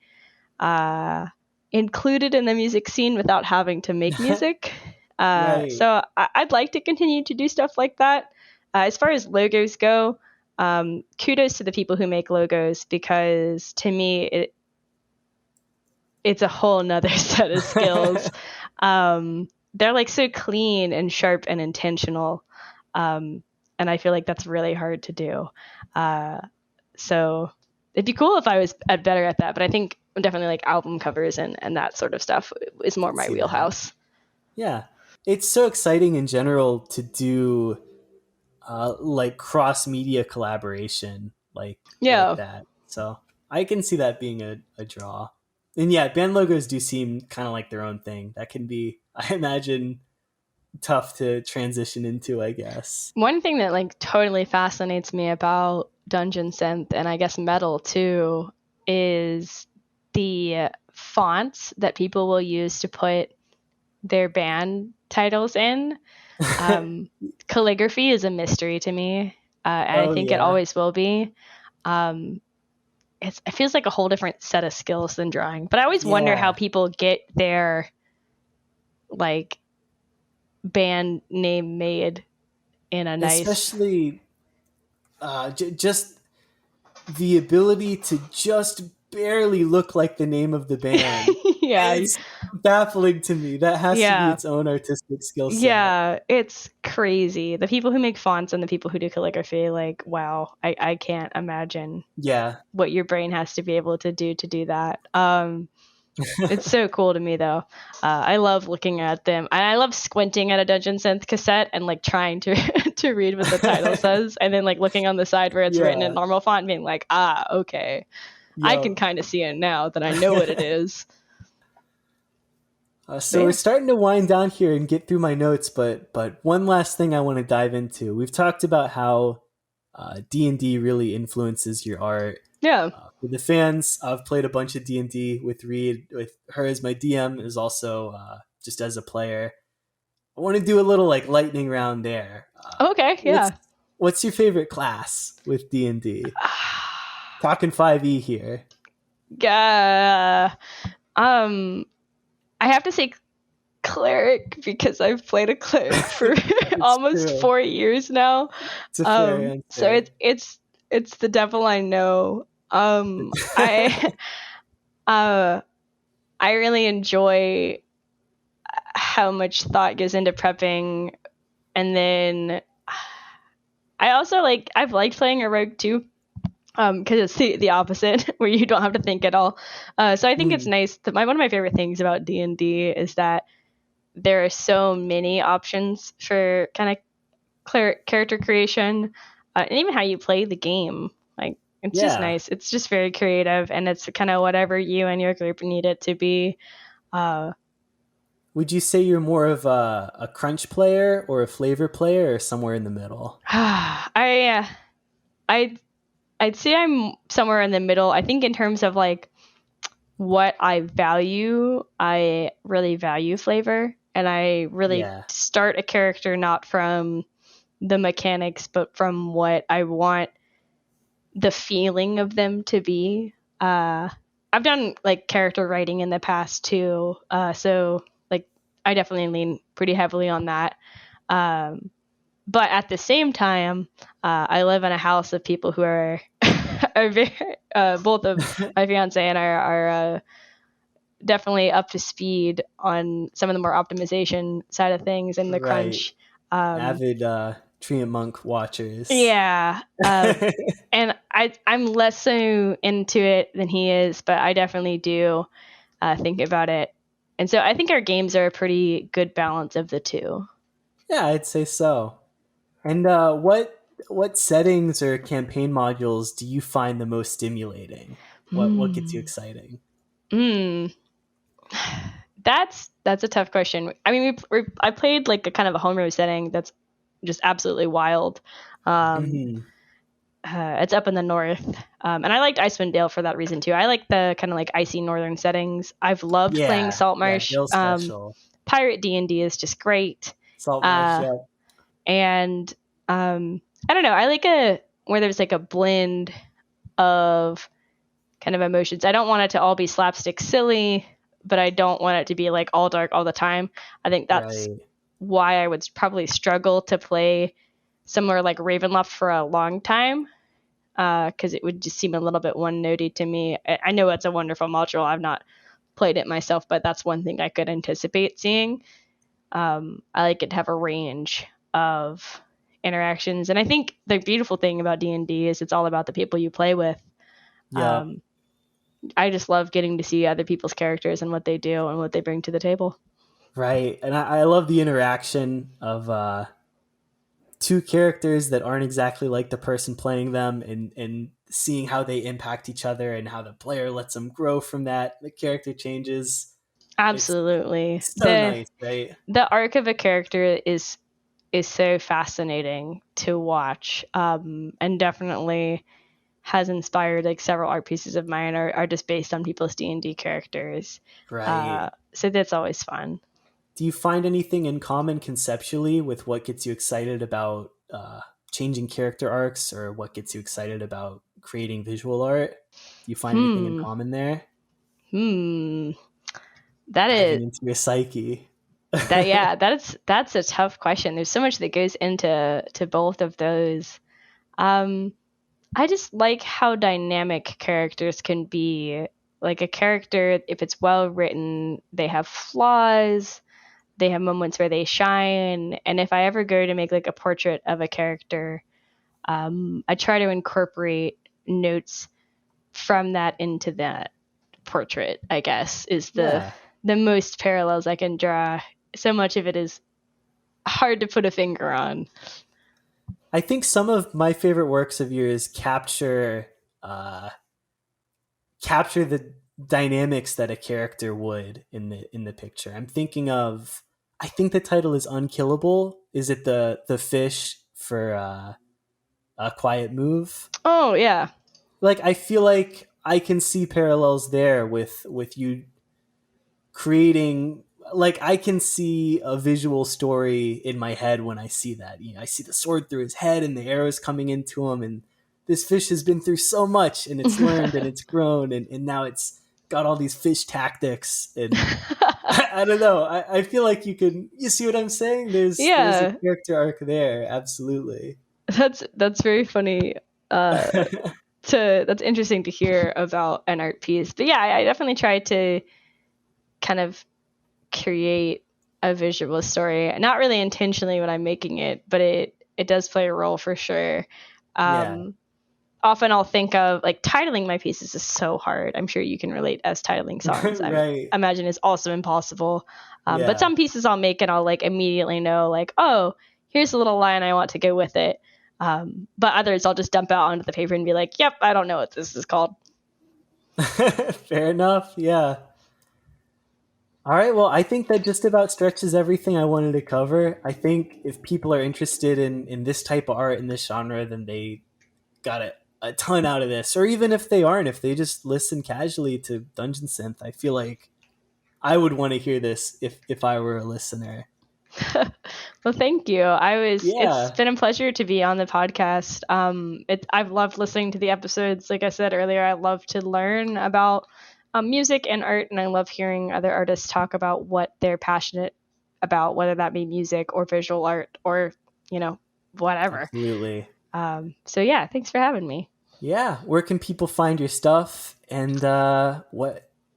[SPEAKER 2] uh, included in the music scene without having to make music.
[SPEAKER 1] Right.
[SPEAKER 2] So I'd like to continue to do stuff like that. As far as logos go, kudos to the people who make logos because to me it's a whole nother set of skills. They're like so clean and sharp and intentional, um, and I feel like that's really hard to do. Uh, so it'd be cool if I was better at that, but I think definitely like album covers and that sort of stuff is more
[SPEAKER 1] Could
[SPEAKER 2] my
[SPEAKER 1] see that.
[SPEAKER 2] wheelhouse.
[SPEAKER 1] Yeah. It's so exciting in general to do like cross media collaboration like
[SPEAKER 2] Yeah.
[SPEAKER 1] that. So I can see that being a draw. And yeah, band logos do seem kind of like their own thing. That can be, I imagine, tough to transition into, I guess.
[SPEAKER 2] One thing that like totally fascinates me about Dungeon Synth and I guess metal too is the fonts that people will use to put their band titles in. Calligraphy is a mystery to me, and I
[SPEAKER 1] Oh
[SPEAKER 2] think it
[SPEAKER 1] yeah,
[SPEAKER 2] always will be. Um, it feels like a whole different set of skills than drawing. But I always wonder how
[SPEAKER 1] yeah.
[SPEAKER 2] people get their like band name made in a nice.
[SPEAKER 1] Especially just the ability to just barely look like the name of the band.
[SPEAKER 2] Yeah,
[SPEAKER 1] It's baffling to me. That has to be
[SPEAKER 2] yeah,
[SPEAKER 1] its own artistic skill set.
[SPEAKER 2] yeah. It's crazy. The people who make fonts and the people who do calligraphy, like, wow, I can't imagine
[SPEAKER 1] Yeah.
[SPEAKER 2] what your brain has to be able to do that. It's so cool to me though. I love looking at them, and I love squinting at a Dungeon Synth cassette and like trying to to read what the title says, and then like looking on the side where it's written in
[SPEAKER 1] Yeah.
[SPEAKER 2] normal font, and being like, ah, okay, I can
[SPEAKER 1] Yep.
[SPEAKER 2] kind of see it now that I know what it is. But
[SPEAKER 1] So we're
[SPEAKER 2] yeah,
[SPEAKER 1] starting to wind down here and get through my notes, but one last thing I want to dive into. We've talked about how D&D really influences your art.
[SPEAKER 2] yeah.
[SPEAKER 1] For the fans, I've played a bunch of D&D with Reed, with her as my DM, is also just as a player. I want to do a little like lightning round there.
[SPEAKER 2] Okay,
[SPEAKER 1] What's
[SPEAKER 2] yeah.
[SPEAKER 1] what's your favorite class with D&D? Talking 5e here.
[SPEAKER 2] Yeah. Um, I have to say cleric because I've played a cleric for
[SPEAKER 1] It's
[SPEAKER 2] almost
[SPEAKER 1] true.
[SPEAKER 2] 4 years now.
[SPEAKER 1] It's a fair
[SPEAKER 2] So
[SPEAKER 1] answer.
[SPEAKER 2] it's the devil I know. I uh I really enjoy how much thought goes into prepping, and then I also I've liked playing a rogue too. Because it's the opposite, where you don't have to think at all. So I think it's
[SPEAKER 1] Mm,
[SPEAKER 2] nice. One of my favorite things about D&D is that there are so many options for kind of character creation, and even how you play the game. Like it's just
[SPEAKER 1] yeah.
[SPEAKER 2] nice. It's just very creative, and it's kind of whatever you and your group need it to be. Uh,
[SPEAKER 1] Would you say you're more of a crunch player or a flavor player or somewhere in the middle?
[SPEAKER 2] I I'd say I'm somewhere in the middle. I think in terms of like what I value, I really value flavor, and I really
[SPEAKER 1] Yeah.
[SPEAKER 2] start a character not from the mechanics, but from what I want the feeling of them to be. I've done like character writing in the past too, so like I definitely lean pretty heavily on that. Um, but at the same time, I live in a house of people who are are very, both of my fiance and I are definitely up to speed on some of the more optimization side of things and the
[SPEAKER 1] Right.
[SPEAKER 2] crunch. Um,
[SPEAKER 1] Avid Treant Monk watchers.
[SPEAKER 2] yeah, and I'm less so into it than he is, but I definitely do think about it. And so I think our games are a pretty good balance of the two.
[SPEAKER 1] Yeah, I'd say so. And what settings or campaign modules do you find the most stimulating? What gets you
[SPEAKER 2] Mm.
[SPEAKER 1] exciting?
[SPEAKER 2] Mm. That's a tough question. I mean, I played like a kind of a homebrew setting that's just absolutely wild. Um,
[SPEAKER 1] Hmm.
[SPEAKER 2] it's up in the north, and I liked Icewind Dale for that reason too. I like the kind of like icy northern settings. I've loved playing
[SPEAKER 1] Yeah, yeah,
[SPEAKER 2] Saltmarsh.
[SPEAKER 1] Dale's special.
[SPEAKER 2] Pirate D&D is just great,
[SPEAKER 1] Salt Marsh,
[SPEAKER 2] uh,
[SPEAKER 1] yeah.
[SPEAKER 2] and I don't know. I like a where there's like a blend of kind of emotions. I don't want it to all be slapstick silly, but I don't want it to be like all dark all the time. I think that's
[SPEAKER 1] Right.
[SPEAKER 2] why I would probably struggle to play somewhere like Ravenloft for a long time, because it would just seem a little bit one notey to me. I know it's a wonderful module. I've not played it myself, but that's one thing I could anticipate seeing. I like it to have a range of interactions, and I think the beautiful thing about D&D is it's all about the people you play with.
[SPEAKER 1] Yep.
[SPEAKER 2] Um, I just love getting to see other people's characters and what they do and what they bring to the table.
[SPEAKER 1] Right. And I love the interaction of two characters that aren't exactly like the person playing them, and seeing how they impact each other and how the player lets them grow from that. The character changes. It's
[SPEAKER 2] Absolutely.
[SPEAKER 1] so nice, right?
[SPEAKER 2] The arc of a character is so fascinating to watch, and definitely has inspired like several art pieces of mine are just based on people's D&D characters.
[SPEAKER 1] Right.
[SPEAKER 2] So that's always fun.
[SPEAKER 1] do you find anything in common conceptually with what gets you excited about changing character arcs, or what gets you excited about creating visual art? Do you find anything in
[SPEAKER 2] Hmm.
[SPEAKER 1] common there?
[SPEAKER 2] Hmm. That
[SPEAKER 1] Diving
[SPEAKER 2] is
[SPEAKER 1] into your psyche.
[SPEAKER 2] that. Yeah, that's a tough question. There's so much that goes into both of those. Um, I just like how dynamic characters can be. Like a character, if it's well written, they have flaws, they have moments where they shine. And if I ever go to make like a portrait of a character, I try to incorporate notes from that into that portrait, I guess, is
[SPEAKER 1] Yeah.
[SPEAKER 2] the most parallels I can draw. So much of it is hard to put a finger on.
[SPEAKER 1] I think some of my favorite works of yours uh, capture the dynamics that a character would in the picture. I'm thinking of, I think the title is Unkillable. Is it the fish for A Quiet Move?
[SPEAKER 2] Oh yeah.
[SPEAKER 1] Like, I feel like I can see parallels there with you creating, like, I can see a visual story in my head when I see that. I see the sword through his head and the arrows coming into him, and this fish has been through so much, and it's learned and it's grown, and now it's got all these fish tactics, and I don't know. I feel like you see what I'm saying? There's a
[SPEAKER 2] Yeah,
[SPEAKER 1] character arc there, absolutely.
[SPEAKER 2] that's very funny. Uh, that's interesting to hear about an art piece. But yeah, I definitely try to kind of create a visual story. Not really intentionally when I'm making it, but it does play a role for sure.
[SPEAKER 1] Yeah.
[SPEAKER 2] Often I'll think of like titling my pieces is so hard. I'm sure you can relate as titling songs. I
[SPEAKER 1] Right.
[SPEAKER 2] imagine it's also impossible. But
[SPEAKER 1] Yeah.
[SPEAKER 2] some pieces I'll make and I'll like immediately know like, oh, here's a little line I want to go with it. But others I'll just dump out onto the paper and be like, yep, I don't know what this is called.
[SPEAKER 1] Fair enough. Yeah. All right. Well, I think that just about stretches everything I wanted to cover. I think if people are interested in this type of art in this genre, then they got a ton out of this. Or even if they aren't, if they just listen casually to Dungeon Synth, I feel like I would want to hear this if I were a listener.
[SPEAKER 2] Well, thank you. It's
[SPEAKER 1] Yeah.
[SPEAKER 2] been a pleasure to be on the podcast. I've loved listening to the episodes. Like I said earlier, I love to learn about music and art, and I love hearing other artists talk about what they're passionate about, whether that be music or visual art or, you know, whatever.
[SPEAKER 1] Absolutely.
[SPEAKER 2] So yeah, thanks for having me.
[SPEAKER 1] Yeah. Where can people find your stuff? And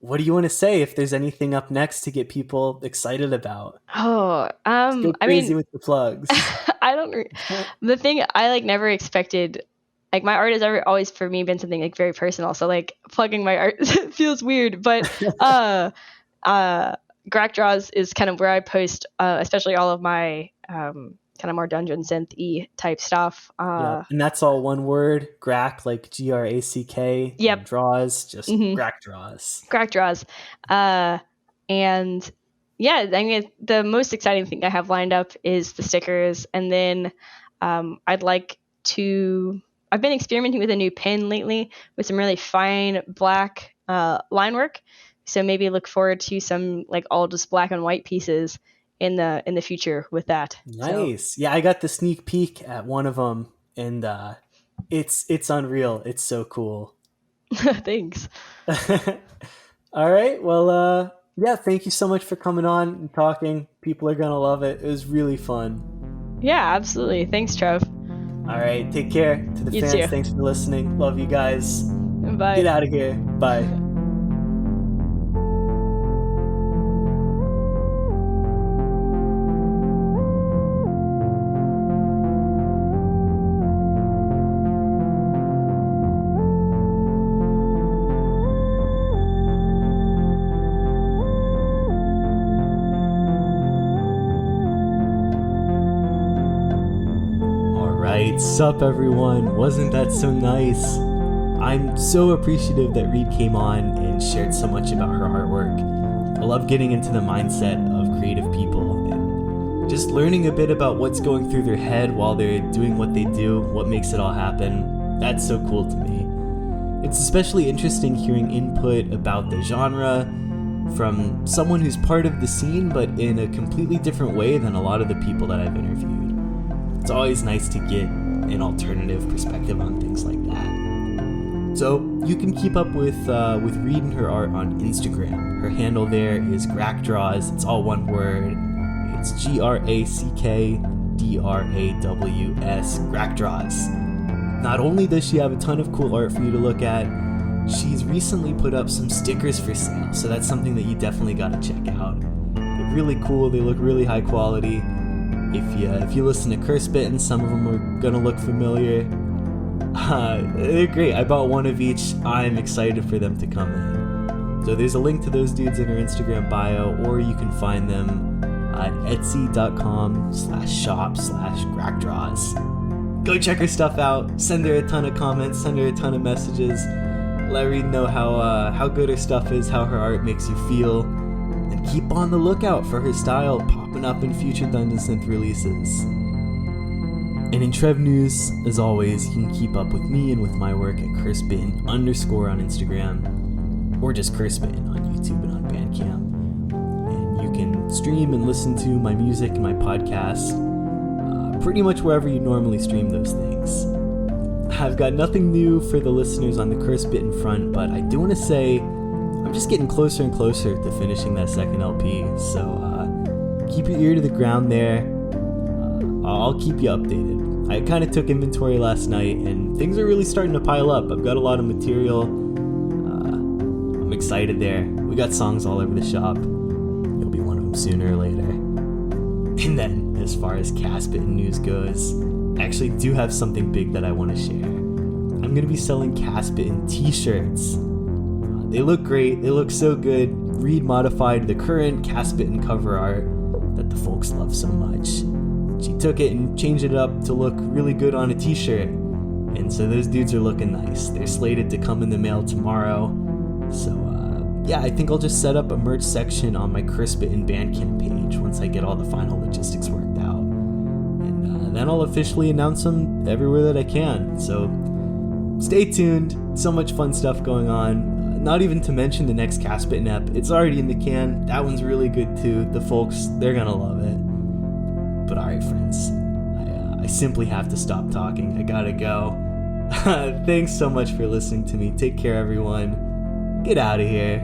[SPEAKER 1] what do you want to say if there's anything up next to get people excited about?
[SPEAKER 2] Oh,
[SPEAKER 1] Let's go
[SPEAKER 2] I
[SPEAKER 1] crazy
[SPEAKER 2] mean,
[SPEAKER 1] with the plugs.
[SPEAKER 2] I don't. The thing I like never expected. Like my art has always for me been something like very personal. So like plugging my art feels weird, but uh, Grackdraws is kind of where I post, especially all of my kind of more dungeon synth-y type stuff.
[SPEAKER 1] Yeah, and that's all one word. Grack, like Grack, and
[SPEAKER 2] Yep.
[SPEAKER 1] draws, just
[SPEAKER 2] Mm-hmm.
[SPEAKER 1] Grackdraws.
[SPEAKER 2] Grackdraws. And yeah, I mean, the most exciting thing I have lined up is the stickers. And then I'd like to, I've been experimenting with a new pen lately with some really fine black line work. So maybe look forward to some like all just black and white pieces in the future with that.
[SPEAKER 1] Nice. Yeah, I got the sneak peek at one of them, and it's unreal. It's so cool.
[SPEAKER 2] So thanks.
[SPEAKER 1] All right. Well, yeah. Thank you so much for coming on and talking. People are gonna love it. It was really fun.
[SPEAKER 2] Yeah, absolutely. Thanks, Trev.
[SPEAKER 1] All right. Take care to the
[SPEAKER 2] You
[SPEAKER 1] fans.
[SPEAKER 2] too.
[SPEAKER 1] Thanks for listening. Love you guys.
[SPEAKER 2] Bye.
[SPEAKER 1] Get out of here. Bye. Sup everyone, wasn't that so nice? I'm so appreciative that Reed came on and shared so much about her artwork. I love getting into the mindset of creative people and just learning a bit about what's going through their head while they're doing what they do, what makes it all happen. That's so cool to me. It's especially interesting hearing input about the genre from someone who's part of the scene, but in a completely different way than a lot of the people that I've interviewed. It's always nice to get an alternative perspective on things like that. So you can keep up with Reed and her art on Instagram. Her handle there is Grackdraws. It's all one word. It's GrackDraws. Grackdraws. Not only does she have a ton of cool art for you to look at, she's recently put up some stickers for sale, so that's something that you definitely got to check out. They're really cool. They look really high quality. If you listen to Castbitten, some of them are gonna look familiar. They're great. I bought one of each. I'm excited for them to come in. So there's a link to those dudes in her Instagram bio, or you can find them at etsy.com/shop/Grackdraws. Go check her stuff out. Send her a ton of comments. Send her a ton of messages. Let Reed know how good her stuff is, how her art makes you feel. And keep on the lookout for her style popping up in future Dungeon Synth releases. And in Trev news, as always, you can keep up with me and with my work at Castbitten_ on Instagram, or just Castbitten on YouTube and on Bandcamp. And you can stream and listen to my music and my podcast pretty much wherever you normally stream those things. I've got nothing new for the listeners on the Castbitten front, but I do want to say I'm just getting closer and closer to finishing that second LP, so keep your ear to the ground there. I'll keep you updated. I kind of took inventory last night, and things are really starting to pile up. I've got a lot of material. I'm excited there. We got songs all over the shop. You'll be one of them sooner or later. And then, as far as Castbitten news goes, I actually do have something big that I want to share. I'm going to be selling Castbitten t-shirts. They look great. They look so good. Reed modified the current Castbitten cover art that the folks love so much. She took it and changed it up to look really good on a t-shirt. And so those dudes are looking nice. They're slated to come in the mail tomorrow. So yeah, I think I'll just set up a merch section on my Castbitten Bandcamp page once I get all the final logistics worked out. And then I'll officially announce them everywhere that I can. So stay tuned. So much fun stuff going on. Not even to mention the next Castbitten ep. It's already in the can. That one's really good too. The folks, they're gonna love it. But alright, friends, I simply have to stop talking. I gotta go. Thanks so much for listening to me. Take care, everyone. Get out of here.